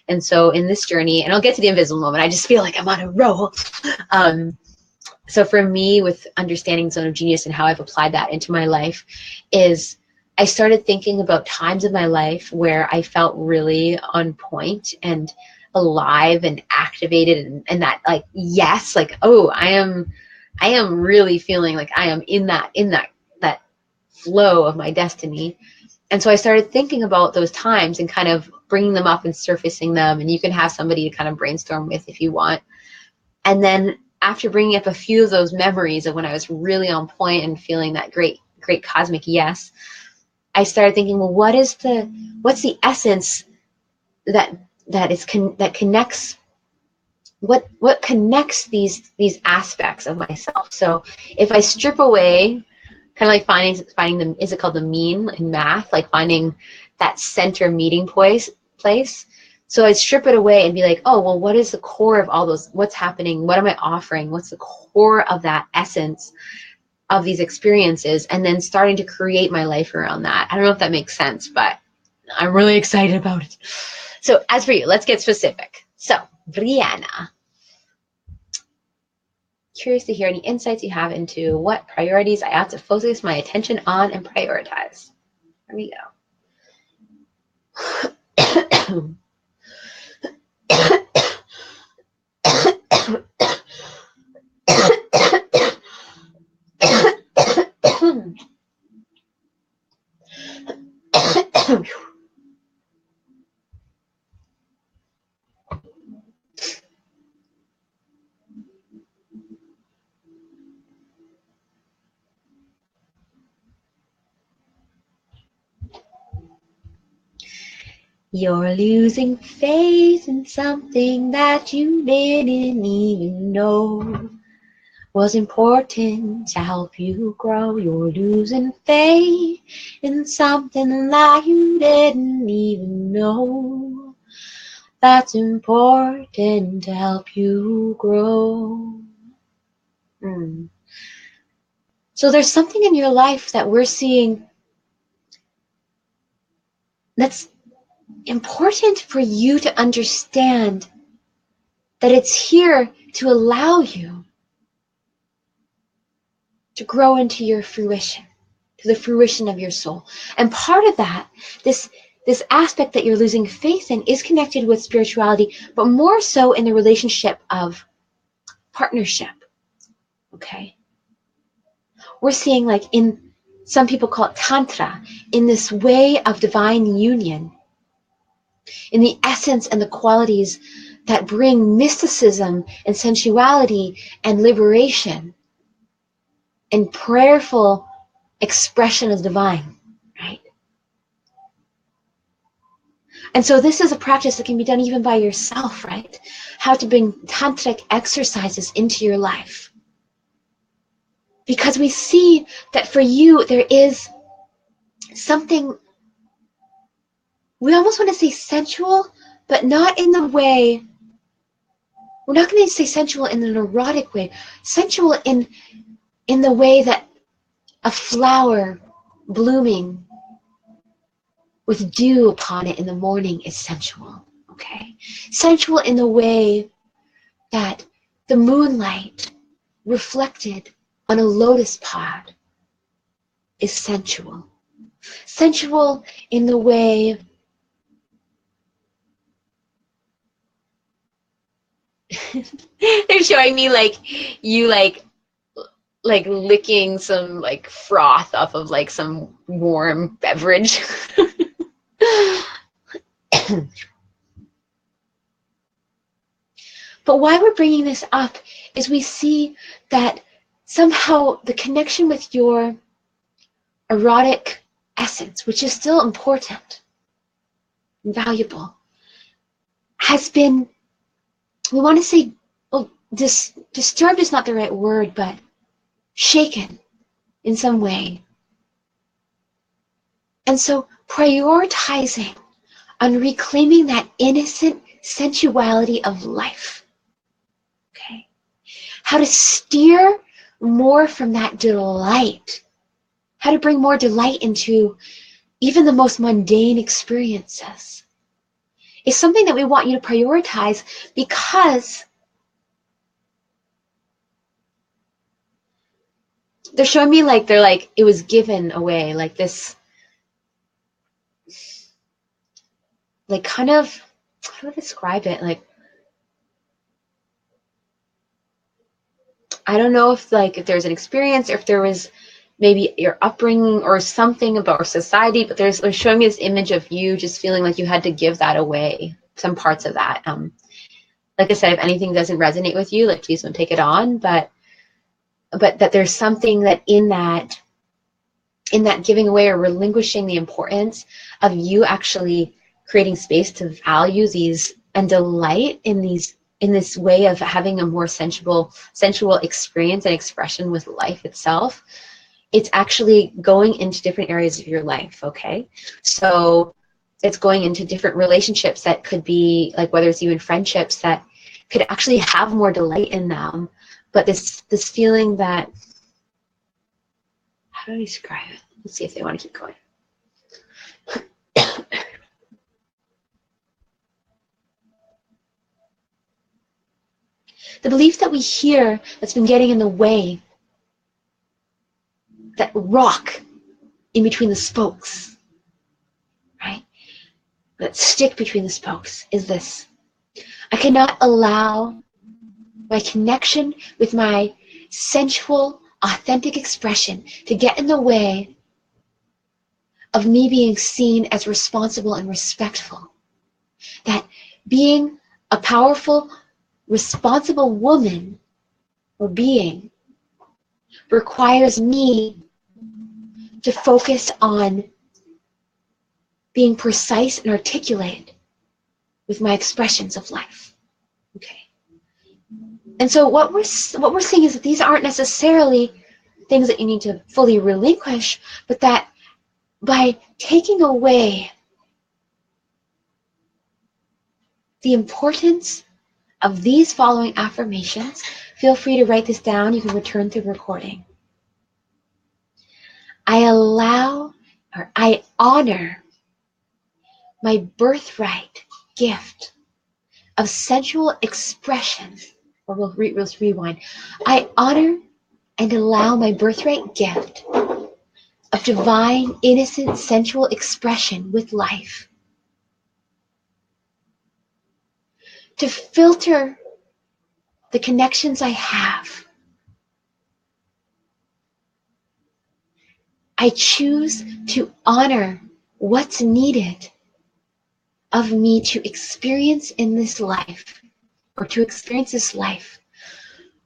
And so in this journey, and I'll get to the invisible moment, I just feel like I'm on a roll. So for me, with understanding zone of genius and how I've applied that into my life, is I started thinking about times of my life where I felt really on point and alive and activated, and that, like, yes, like, oh, I am really feeling like I am in that flow of my destiny. And so I started thinking about those times and kind of bringing them up and surfacing them, and you can have somebody to kind of brainstorm with if you want. And then after bringing up a few of those memories of when I was really on point and feeling that great cosmic yes, I started thinking, well, what's the essence that connects, what connects these aspects of myself? So if I strip away, kind of like finding the, is it called the mean in math, like finding that center meeting place. So I strip it away and be like, oh, well, what is the core of all those? What's happening? What am I offering? What's the core of that essence of these experiences? And then starting to create my life around that. I don't know if that makes sense, but I'm really excited about it. So as for you, let's get specific. So Brianna, curious to hear any insights you have into what priorities I have to focus my attention on and prioritize. Here we go. You're losing faith in something that you didn't even know was important to help you grow. You're losing faith in something that you didn't even know that's important to help you grow. So there's something in your life that we're seeing that's important for you to understand, that it's here to allow you to grow into your fruition, to the fruition of your soul. And part of that, this aspect that you're losing faith in, is connected with spirituality, but more so in the relationship of partnership. Okay? We're seeing, like, in some people call it Tantra, in this way of divine union, in the essence and the qualities that bring mysticism and sensuality and liberation and prayerful expression of divine, right? And so this is a practice that can be done even by yourself, right? How to bring tantric exercises into your life. Because we see that for you, there is something, we almost want to say sensual, but not in the way, we're not going to say sensual in an erotic way, sensual in the way that a flower blooming with dew upon it in the morning is sensual, okay? Sensual in the way that the moonlight reflected on a lotus pod is sensual. Sensual in the way they're showing me, like, you like licking some, like, froth off of, like, some warm beverage. But why we're bringing this up is we see that somehow the connection with your erotic essence, which is still important and valuable, has been, we want to say, well, disturbed is not the right word, but shaken in some way. And so prioritizing on reclaiming that innocent sensuality of life. Okay? How to steer more from that delight. How to bring more delight into even the most mundane experiences is something that we want you to prioritize, because they're showing me, like, they're like, it was given away, like this, like, kind of, how do I describe it? Like, I don't know if, like, if there's an experience or if there was maybe your upbringing or something about our society, but they're showing me this image of you just feeling like you had to give that away, some parts of that. Like I said, if anything doesn't resonate with you, like, please don't take it on, but that there's something that in that giving away or relinquishing the importance of you actually creating space to value these and delight in this way of having a more sensual experience and expression with life itself. It's actually going into different areas of your life, okay? So it's going into different relationships that could be, like, whether it's even friendships that could actually have more delight in them, but this feeling that, how do I describe it? Let's see if they want to keep going. The belief that we hear that's been getting in the way, that rock in between the spokes, right? That stick between the spokes is this: I cannot allow my connection with my sensual, authentic expression to get in the way of me being seen as responsible and respectful. That being a powerful, responsible woman or being requires me to focus on being precise and articulate with my expressions of life. Okay. And so what we're seeing is that these aren't necessarily things that you need to fully relinquish, but that by taking away the importance of these following affirmations, feel free to write this down. You can return to the recording. I allow, or I honor, my birthright gift of sensual expression. Or we'll rewind. I honor and allow my birthright gift of divine, innocent, sensual expression with life. To filter the connections I have. I choose to honor what's needed of me to experience in this life, or to experience this life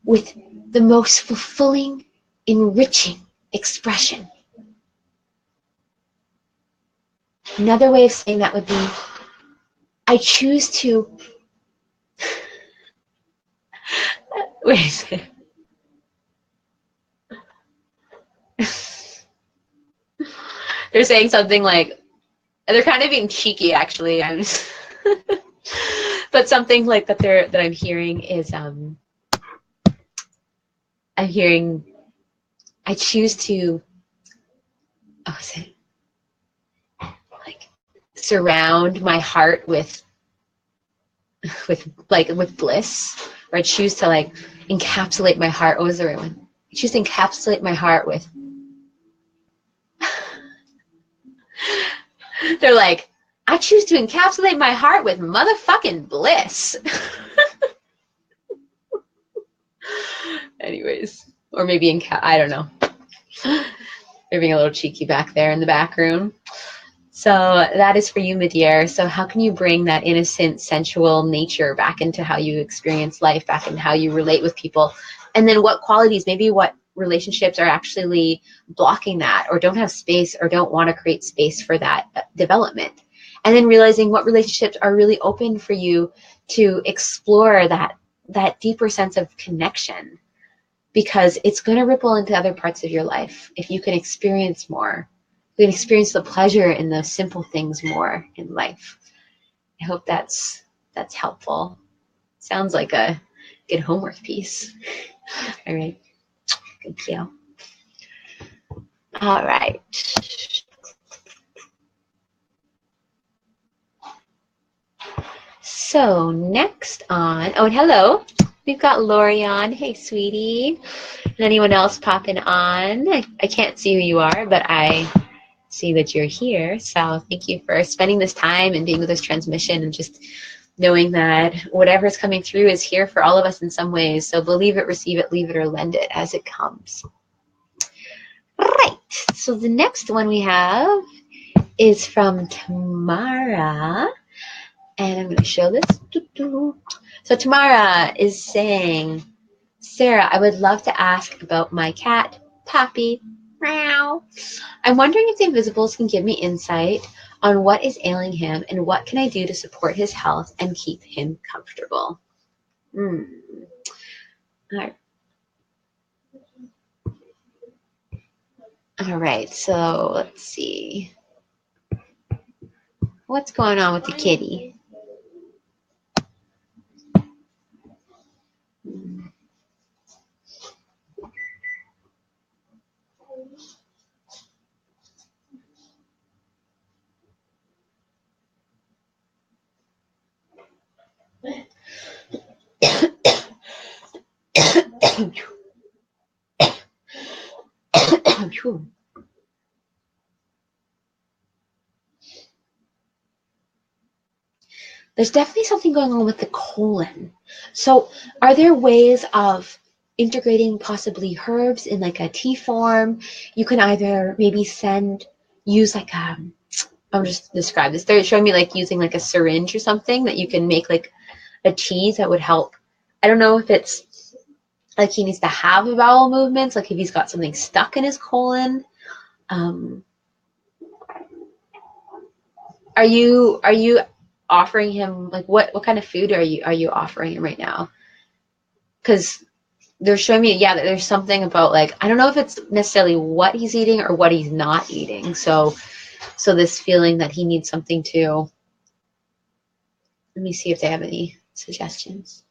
with the most fulfilling, enriching expression. Another way of saying that would be, I choose to, wait a second. They're saying something like, they're kind of being cheeky actually. I'm just but something like that I'm hearing is I'm hearing, I choose to, oh, is it like surround my heart with bliss, or I choose to like encapsulate my heart. What was the right one? I choose to encapsulate my heart with. They're like, I choose to encapsulate my heart with motherfucking bliss. Anyways, or maybe I don't know. They're being a little cheeky back there in the back room. So that is for you, Madier. So how can you bring that innocent, sensual nature back into how you experience life, back into how you relate with people? And then what qualities, maybe what relationships are actually blocking that, or don't have space, or don't want to create space for that development? And then realizing what relationships are really open for you to explore that deeper sense of connection, because it's going to ripple into other parts of your life if you can experience more. You can experience the pleasure in those simple things more in life. I hope that's helpful. Sounds like a good homework piece. All right. Thank you. All right. So next on, oh, and hello. We've got Lori on. Hey, sweetie. And anyone else popping on? I can't see who you are, but I see that you're here. So thank you for spending this time and being with this transmission, and just knowing that whatever's coming through is here for all of us in some ways. So believe it, receive it, leave it, or lend it as it comes. Right. So the next one we have is from Tamara. And I'm going to show this. So Tamara is saying, Sarah, I would love to ask about my cat, Poppy. Meow. I'm wondering if the Inviisbles can give me insight on what is ailing him, and what can I do to support his health and keep him comfortable. All right. All right, so let's see. What's going on with the kitty? There's definitely something going on with the colon. So are there ways of integrating possibly herbs in like a tea form? You can either maybe use like I'll just describe this. They're showing me like using like a syringe or something that you can make like a cheese that would help. I don't know if it's like he needs to have bowel movements, like if he's got something stuck in his colon. Are you offering him, like what kind of food are you offering him right now? Because they're showing me, yeah, that there's something about like, I don't know if it's necessarily what he's eating or what he's not eating. So this feeling that he needs something to, let me see if they have any suggestions.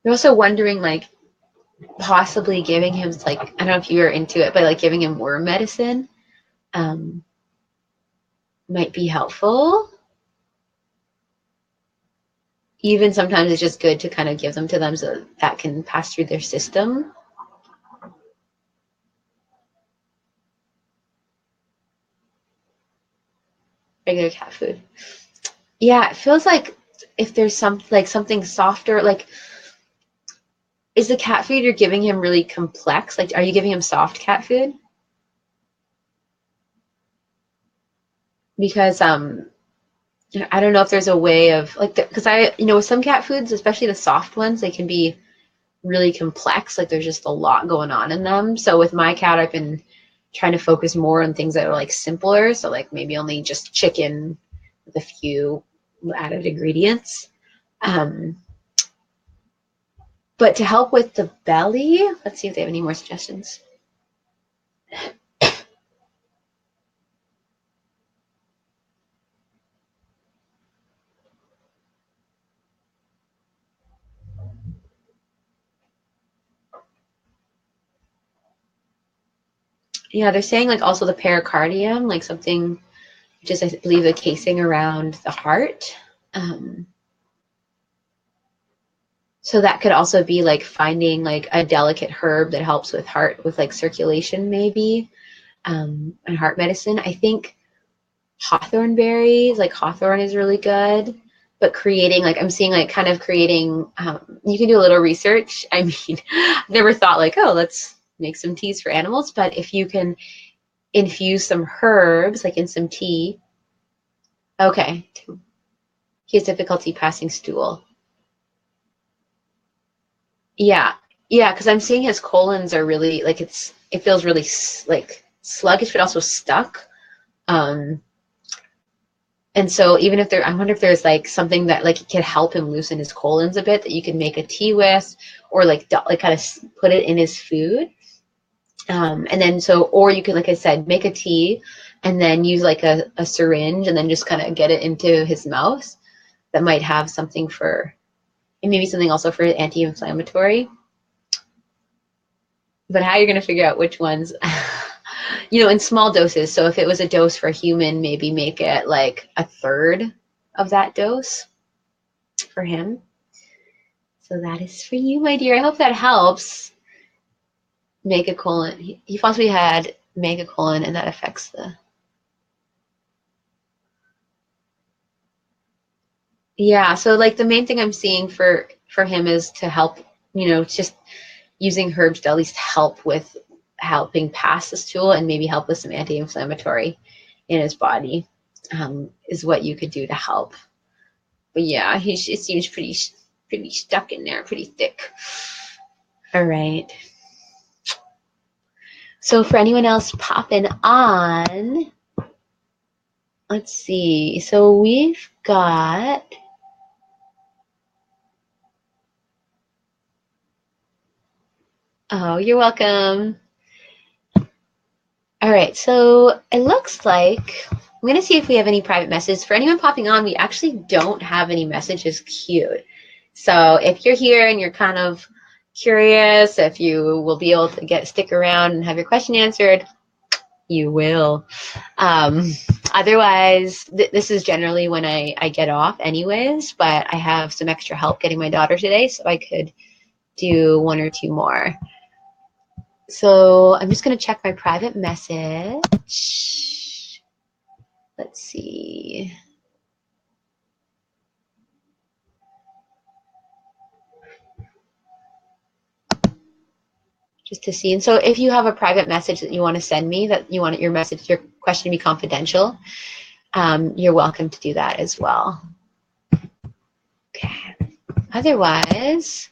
They're also wondering, like, possibly giving him, like, I don't know if you were into it, but like giving him worm medicine might be helpful. even sometimes it's just good to kind of give them to them so that can pass through their system. Regular cat food. Yeah, it feels like if there's something softer, like, is the cat food you're giving him really complex? Like, are you giving him soft cat food? Because I don't know if there's a way of like, because with some cat foods, especially the soft ones, they can be really complex. Like there's just a lot going on in them. So with my cat, I've been trying to focus more on things that are like simpler. So like maybe only just chicken with a few added ingredients. But to help with the belly, let's see if they have any more suggestions. Yeah, they're saying like also the pericardium, like something, just I believe the casing around the heart. So that could also be like finding like a delicate herb that helps with heart, with like circulation maybe, and heart medicine. I think hawthorn berries, like hawthorn is really good, but creating like I'm seeing like kind of creating, you can do a little research. I mean, I've never thought like, oh, let's make some teas for animals, but if you can infuse some herbs like in some tea. Okay. He has difficulty passing stool. Yeah. Yeah, because I'm seeing his colons are really like it feels really like sluggish, but also stuck. Um, and so even if I wonder if there's like something that like can help him loosen his colons a bit that you can make a tea with, or like kind of put it in his food. And then or you can, like I said, make a tea and then use like a syringe and then just kind of get it into his mouth. That might have something and maybe something also for anti-inflammatory. But how you're going to figure out which ones, in small doses. So if it was a dose for a human, maybe make it like a third of that dose for him. So that is for you, my dear. I hope that helps. Megacolon. He possibly had megacolon, and that affects the. Yeah. So like the main thing I'm seeing for him is to help. Just using herbs to at least help with helping pass the stool and maybe help with some anti-inflammatory in his body, is what you could do to help. But yeah, it seems pretty stuck in there, pretty thick. All right. So for anyone else popping on, let's see. So we've got. Oh, you're welcome. All right, so it looks like I'm going to see if we have any private messages. For anyone popping on, we actually don't have any messages queued. So if you're here and you're kind of curious if you will be able to stick around and have your question answered, you will. Otherwise, this is generally when I get off anyways, but I have some extra help getting my daughter today, so I could do one or two more. So I'm just going to check my private message. Let's see. Just to see. And so if you have a private message that you want to send me, that you want your question to be confidential, you're welcome to do that as well. Okay. Otherwise,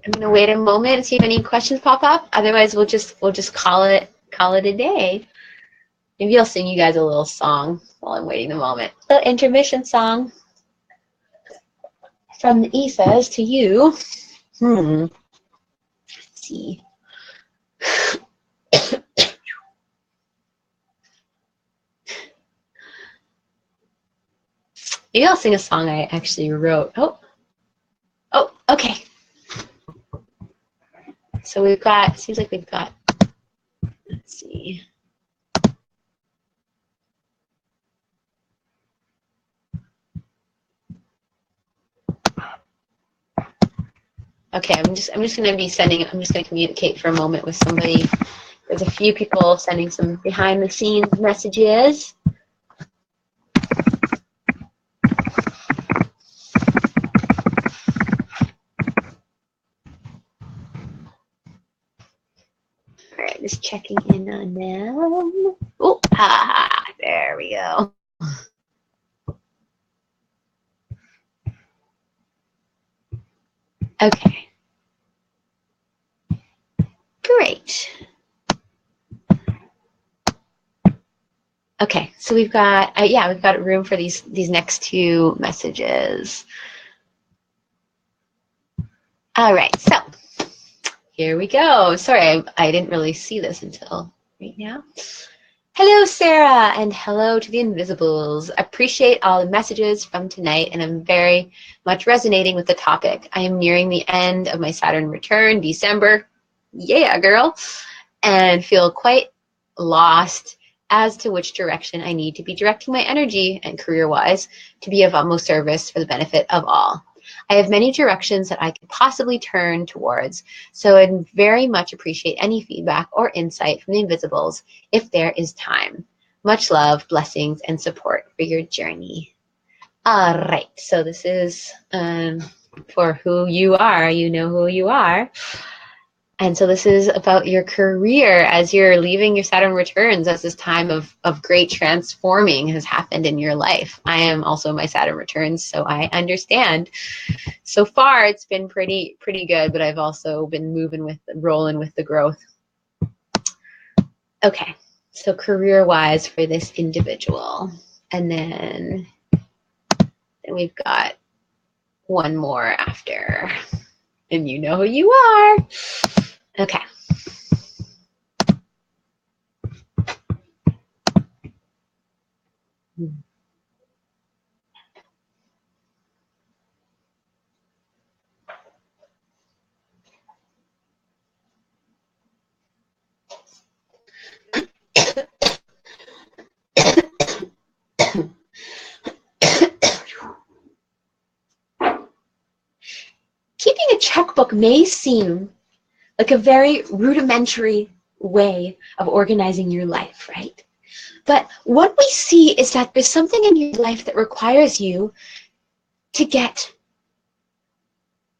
I'm going to wait a moment and see if any questions pop up. Otherwise, we'll just call it a day. Maybe I'll sing you guys a little song while I'm waiting the moment. A little intermission song from the Aoifes to you. Let's see. Maybe I'll sing a song I actually wrote. Oh, okay. So seems like we've got, let's see. Okay, I'm just going to be sending. I'm just going to communicate for a moment with somebody. There's a few people sending some behind the scenes messages. All right, just checking in on them. Oh, there we go. Okay. Great. Okay, so we've got we've got room for these next two messages. All right, so here we go. Sorry, I didn't really see this until right now. Hello, Sarah, and hello to the Inviisbles. Appreciate all the messages from tonight, and I'm very much resonating with the topic. I am nearing the end of my Saturn return, December. Yeah, girl. And feel quite lost as to which direction I need to be directing my energy and career-wise to be of utmost service for the benefit of all. I have many directions that I could possibly turn towards, so I'd very much appreciate any feedback or insight from the Inviisbles if there is time. Much love, blessings, and support for your journey. All right, so this is for who you are. You know who you are. And so this is about your career as you're leaving your Saturn returns, as this time of great transforming has happened in your life. I am also my Saturn returns, so I understand. So far, it's been pretty good, but I've also been rolling with the growth. Okay, so career-wise for this individual. And then we've got one more after. And you know who you are. Okay. Keeping a checkbook may seem like a very rudimentary way of organizing your life, right? But what we see is that there's something in your life that requires you to get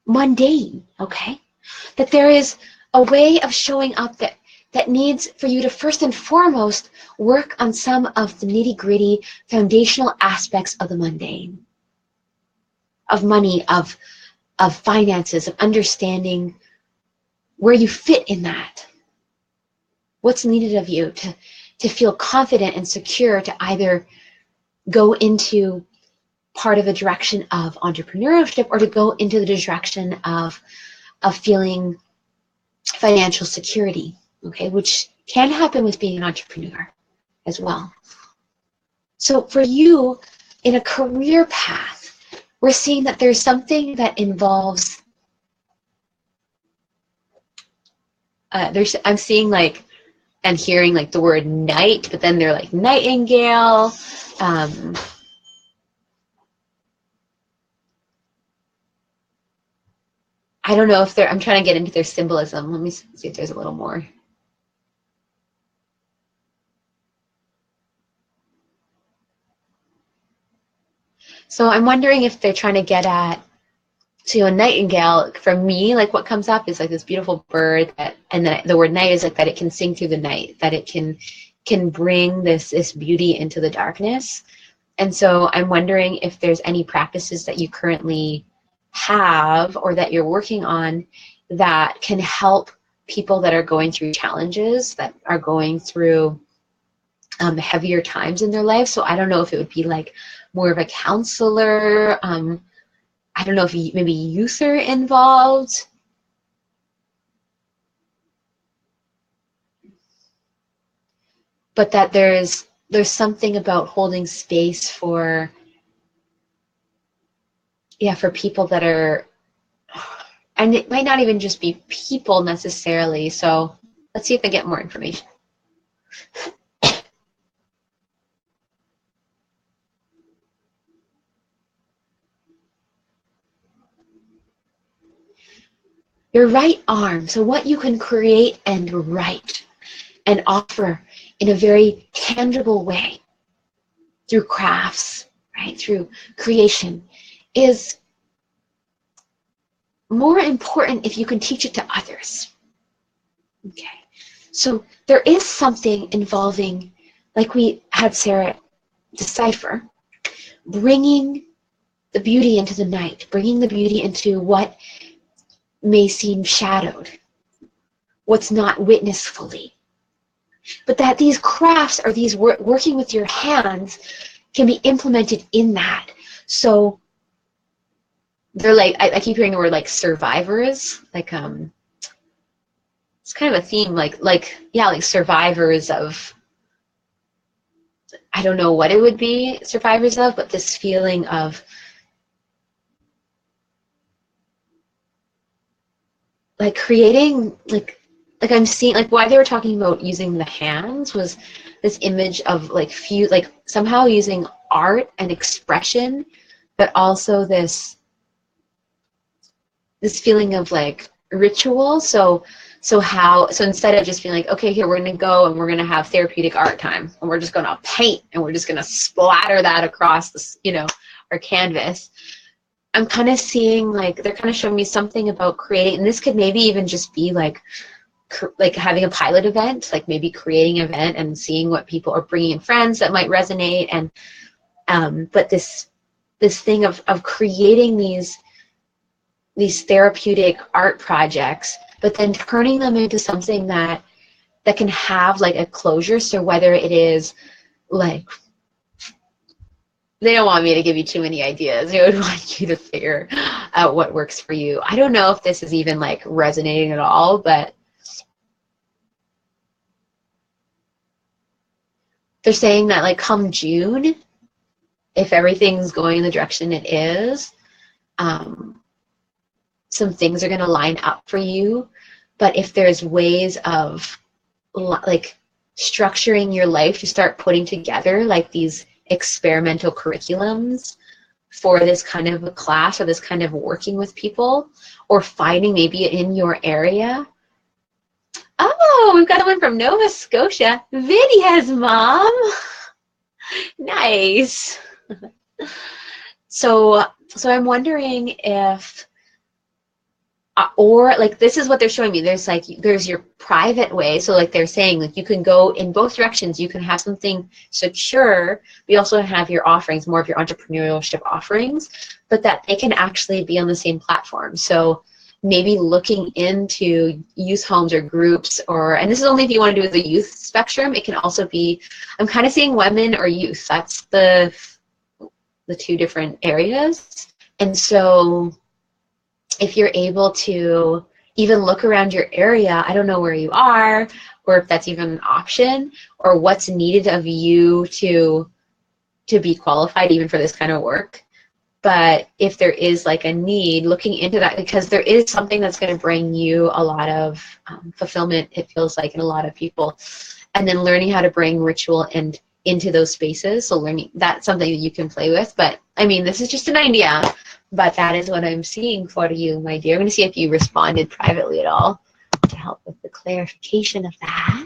mundane, okay? That there is a way of showing up that needs for you to first and foremost work on some of the nitty-gritty foundational aspects of the mundane, of money, of finances, of understanding where you fit in that. What's needed of you to feel confident and secure to either go into part of the direction of entrepreneurship or to go into the direction of feeling financial security, okay, which can happen with being an entrepreneur as well. So for you, in a career path, we're seeing that there's something that involves, I'm seeing like, and hearing like the word night, but then they're like nightingale. I don't know if I'm trying to get into their symbolism. Let me see if there's a little more. So I'm wondering if they're trying to get at, so a nightingale, for me, like what comes up is like this beautiful bird and then the word night is like that it can sing through the night, that it can bring this beauty into the darkness. And so I'm wondering if there's any practices that you currently have or that you're working on that can help people that are going through challenges, that are going through heavier times in their life. So I don't know if it would be like more of a counselor. I don't know if maybe youth are involved. But that there's something about holding space for, for people that are, and it might not even just be people necessarily. So let's see if I get more information. Your right arm, so what you can create and write and offer in a very tangible way through crafts, right, through creation, is more important if you can teach it to others. Okay, so there is something involving, like we had Sarah decipher, bringing the beauty into the night, bringing the beauty into what may seem shadowed, what's not witnessed fully. But that these crafts or these working with your hands can be implemented in that. So they're like, I keep hearing the word like survivors, like it's kind of a theme, like survivors of, I don't know what it would be survivors of, but this feeling of like creating, like I'm seeing, like why they were talking about using the hands was this image of like like somehow using art and expression, but also this feeling of like ritual. So instead of just being like, okay, here we're gonna go and we're gonna have therapeutic art time and we're just gonna paint and we're just gonna splatter that across this, our canvas. I'm kind of seeing like they're kind of showing me something about creating, and this could maybe even just be like having a pilot event, like maybe creating an event and seeing what people are bringing in friends that might resonate, and but this thing of creating these therapeutic art projects, but then turning them into something that can have like a closure. So whether it is like, they don't want me to give you too many ideas. They would want you to figure out what works for you. I don't know if this is even like resonating at all, but they're saying that like come June, if everything's going in the direction it is, some things are going to line up for you. But if there's ways of like structuring your life to start putting together like these experimental curriculums for this kind of a class or this kind of working with people, or finding maybe in your area. Oh, we've got one from Nova Scotia. Vidya's mom. Nice. So I'm wondering if, or like this is what they're showing me. There's your private way. So like they're saying, like you can go in both directions. You can have something secure. We also have your offerings, more of your entrepreneurship offerings, but that they can actually be on the same platform. So maybe looking into youth homes or groups, and this is only if you want to do the youth spectrum. It can also be, I'm kind of seeing women or youth. That's the two different areas. And so if you're able to even look around your area, I don't know where you are, or if that's even an option, or what's needed of you to be qualified even for this kind of work. But if there is like a need, looking into that, because there is something that's going to bring you a lot of fulfillment, it feels like, in a lot of people. And then learning how to bring ritual and into those spaces. So learning, that's something that you can play with. But I mean, this is just an idea, but that is what I'm seeing for you, my dear. I'm going to see if you responded privately at all to help with the clarification of that.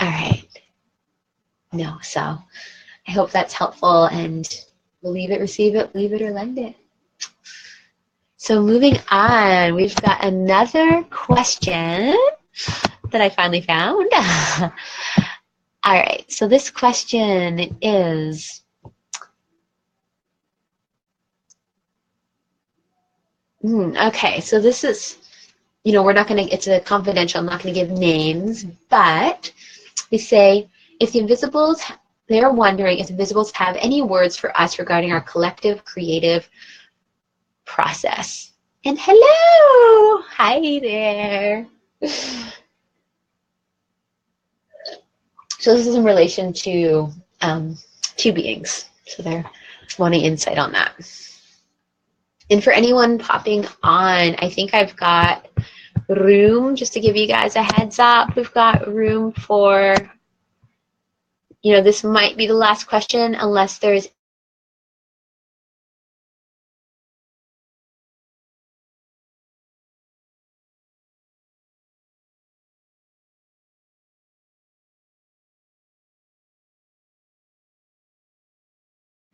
All right. No, so I hope that's helpful, and believe it, receive it, leave it, or lend it. So moving on, we've got another question that I finally found. All right, so this question is, okay, so this is, we're not going to, it's a confidential, I'm not going to give names, but they say, if the Inviisbles, they're wondering if the Inviisbles have any words for us regarding our collective creative process. And hello, hi there. So this is in relation to two beings. So they're wanting insight on that. And for anyone popping on, I think I've got room, just to give you guys a heads up, we've got room for, this might be the last question unless there's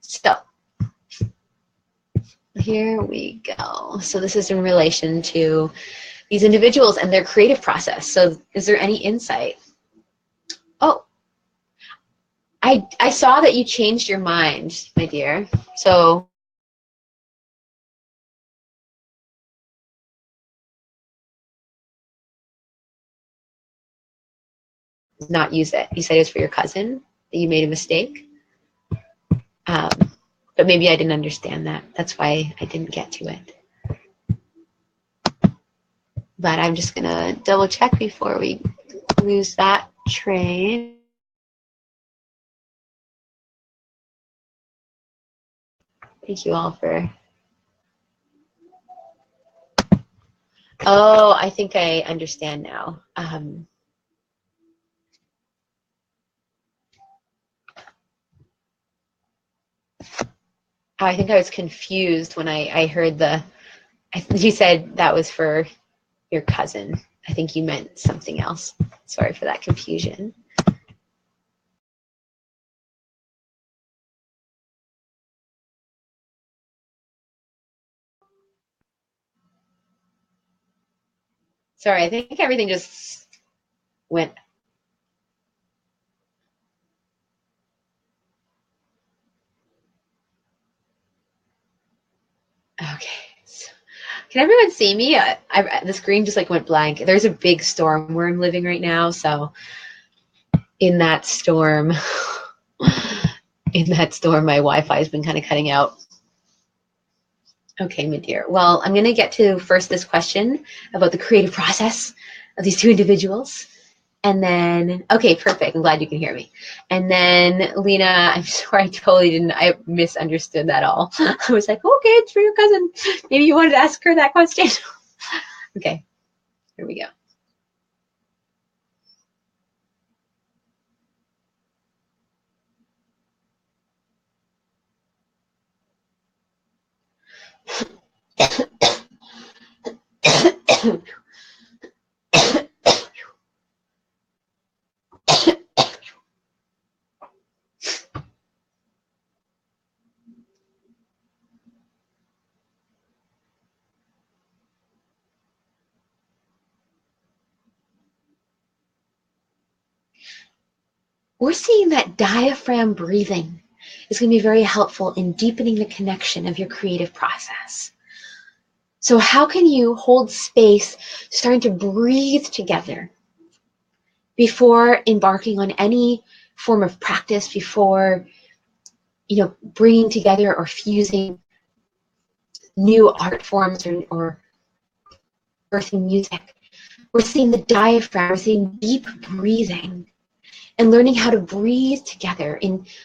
So here we go. So this is in relation to these individuals and their creative process. So is there any insight? Oh, I saw that you changed your mind, my dear. So not use it. You said it was for your cousin, that you made a mistake. Um, but maybe I didn't understand that. That's why I didn't get to it. But I'm just going to double check before we lose that train. Thank you all for... Oh, I think I understand now. I think I was confused when I heard you said that was for your cousin. I think you meant something else. Sorry for that confusion. Sorry, I think everything just went. Okay. So, can everyone see me? The screen just like went blank. There's a big storm where I'm living right now, so in that storm, my Wi-Fi has been kind of cutting out. Okay, my dear. Well, I'm going to get to first this question about the creative process of these two individuals. And then, okay, perfect. I'm glad you can hear me. And then, Lena, I'm sorry, I misunderstood that all. I was like, okay, it's for your cousin. Maybe you wanted to ask her that question. Okay, here we go. We're seeing that diaphragm breathing is going to be very helpful in deepening the connection of your creative process. So how can you hold space, starting to breathe together before embarking on any form of practice, before bringing together or fusing new art forms or birthing music? We're seeing the diaphragm, we're seeing deep breathing and learning how to breathe together.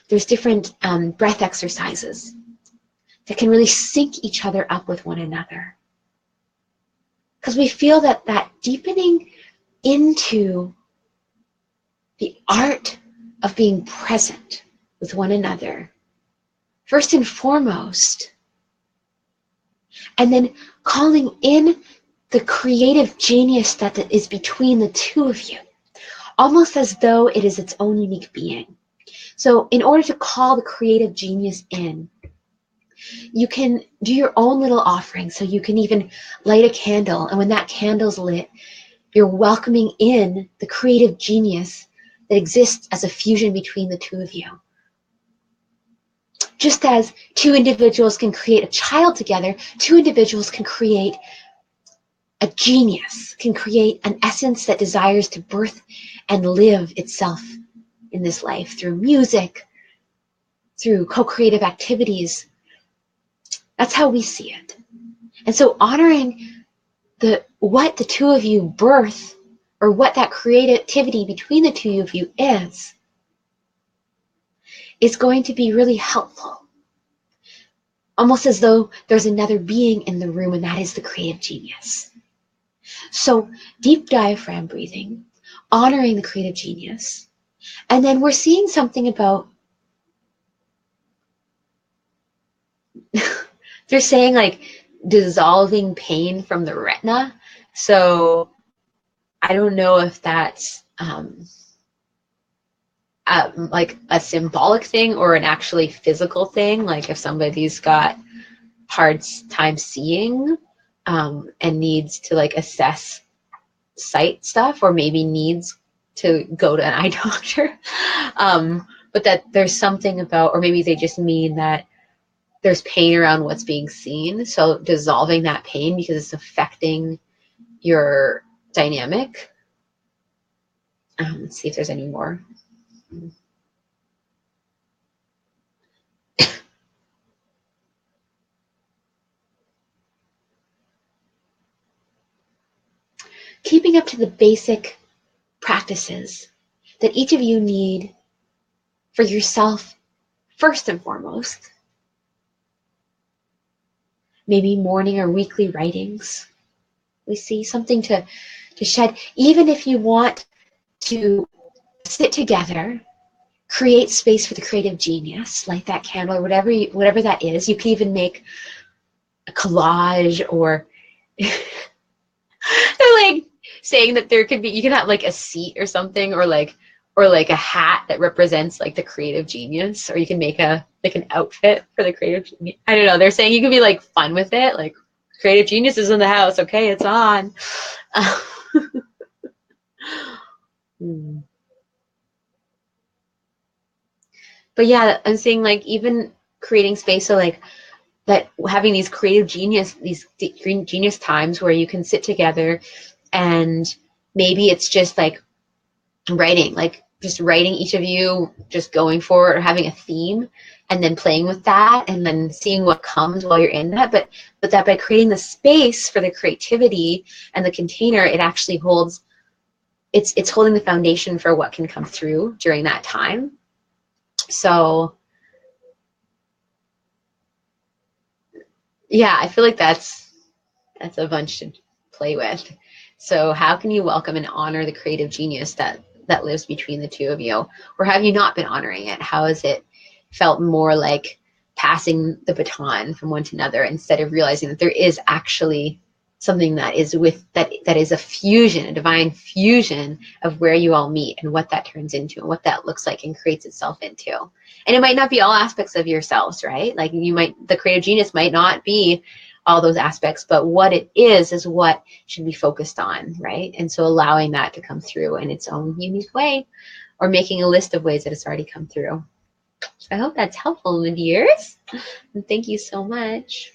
There's different breath exercises that can really sync each other up with one another. Because we feel that deepening into the art of being present with one another, first and foremost, and then calling in the creative genius that is between the two of you, almost as though it is its own unique being. So in order to call the creative genius in, you can do your own little offering. So you can even light a candle, and when that candle's lit, you're welcoming in the creative genius that exists as a fusion between the two of you. Just as two individuals can create a child together, two individuals can create a genius, can create an essence that desires to birth and live itself in this life through music, through co-creative activities. That's how we see it. And so honoring what the two of you birth, or what that creativity between the two of you is going to be really helpful. Almost as though there's another being in the room, and that is the creative genius. So deep diaphragm breathing, honoring the creative genius, and then we're seeing something about, they're saying like dissolving pain from the retina. So I don't know if that's, like a symbolic thing or an actually physical thing. Like if somebody's got hard time seeing and needs to like assess sight stuff, or maybe needs to go to an eye doctor. But that there's something about, or maybe they just mean that there's pain around what's being seen. So dissolving that pain because it's affecting your dynamic. Let's see if there's any more. Keeping up to the basic practices that each of you need for yourself first and foremost. Maybe morning or weekly writings. We see something to shed, even if you want to sit together, create space for the creative genius, light that candle or whatever that is. You can even make a collage, or they're like saying that there could be, you can have like a seat or something, or like a hat that represents like the creative genius, or you can make a like an outfit for the creative genius. I don't know. They're saying you can be like fun with it, like creative genius is in the house. Okay, it's on. But yeah, I'm saying like even creating space, so like that, having these creative genius, these genius times where you can sit together, and maybe it's just like writing, like just writing, each of you just going for it, or having a theme and then playing with that and then seeing what comes while you're in that. But that by creating the space for the creativity and the container, it actually holds, it's holding the foundation for what can come through during that time. So yeah, I feel like that's a bunch to play with. So how can you welcome and honor the creative genius that lives between the two of you? Or have you not been honoring it? How has it felt more like passing the baton from one to another, instead of realizing that there is actually something that is that is a fusion, a divine fusion of where you all meet and what that turns into and what that looks like and creates itself into. And it might not be all aspects of yourselves, right? Like the creative genius might not be all those aspects, but what it is what should be focused on, right? And so allowing that to come through in its own unique way, or making a list of ways that it's already come through. So I hope that's helpful, my dears. And thank you so much.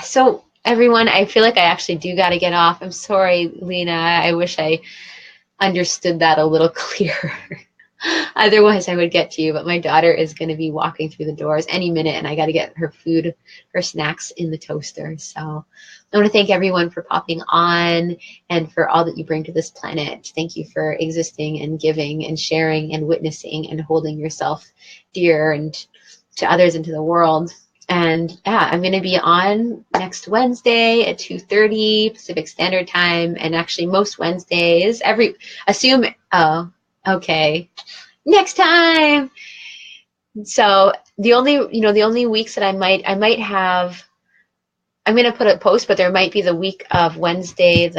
So everyone, I feel like I actually do got to get off. I'm sorry, Lena. I wish I understood that a little clearer. Otherwise, I would get to you, but my daughter is going to be walking through the doors any minute, and I got to get her food, her snacks in the toaster. So I want to thank everyone for popping on and for all that you bring to this planet. Thank you for existing and giving and sharing and witnessing and holding yourself dear and to others and to the world. And yeah, I'm going to be on next Wednesday at 2:30 Pacific Standard Time. And actually most Wednesdays, okay, next time. So the only weeks that I might have, I'm going to put a post, but there might be the week of Wednesday,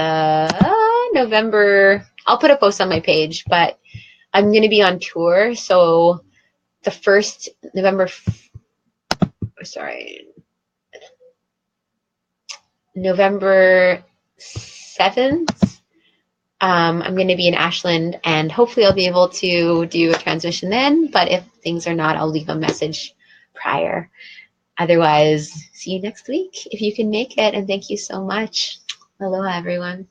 November, I'll put a post on my page, but I'm going to be on tour. So the first November 7th, I'm going to be in Ashland, and hopefully I'll be able to do a transmission then, but if things are not, I'll leave a message prior. Otherwise, see you next week if you can make it, and thank you so much. Aloha, everyone.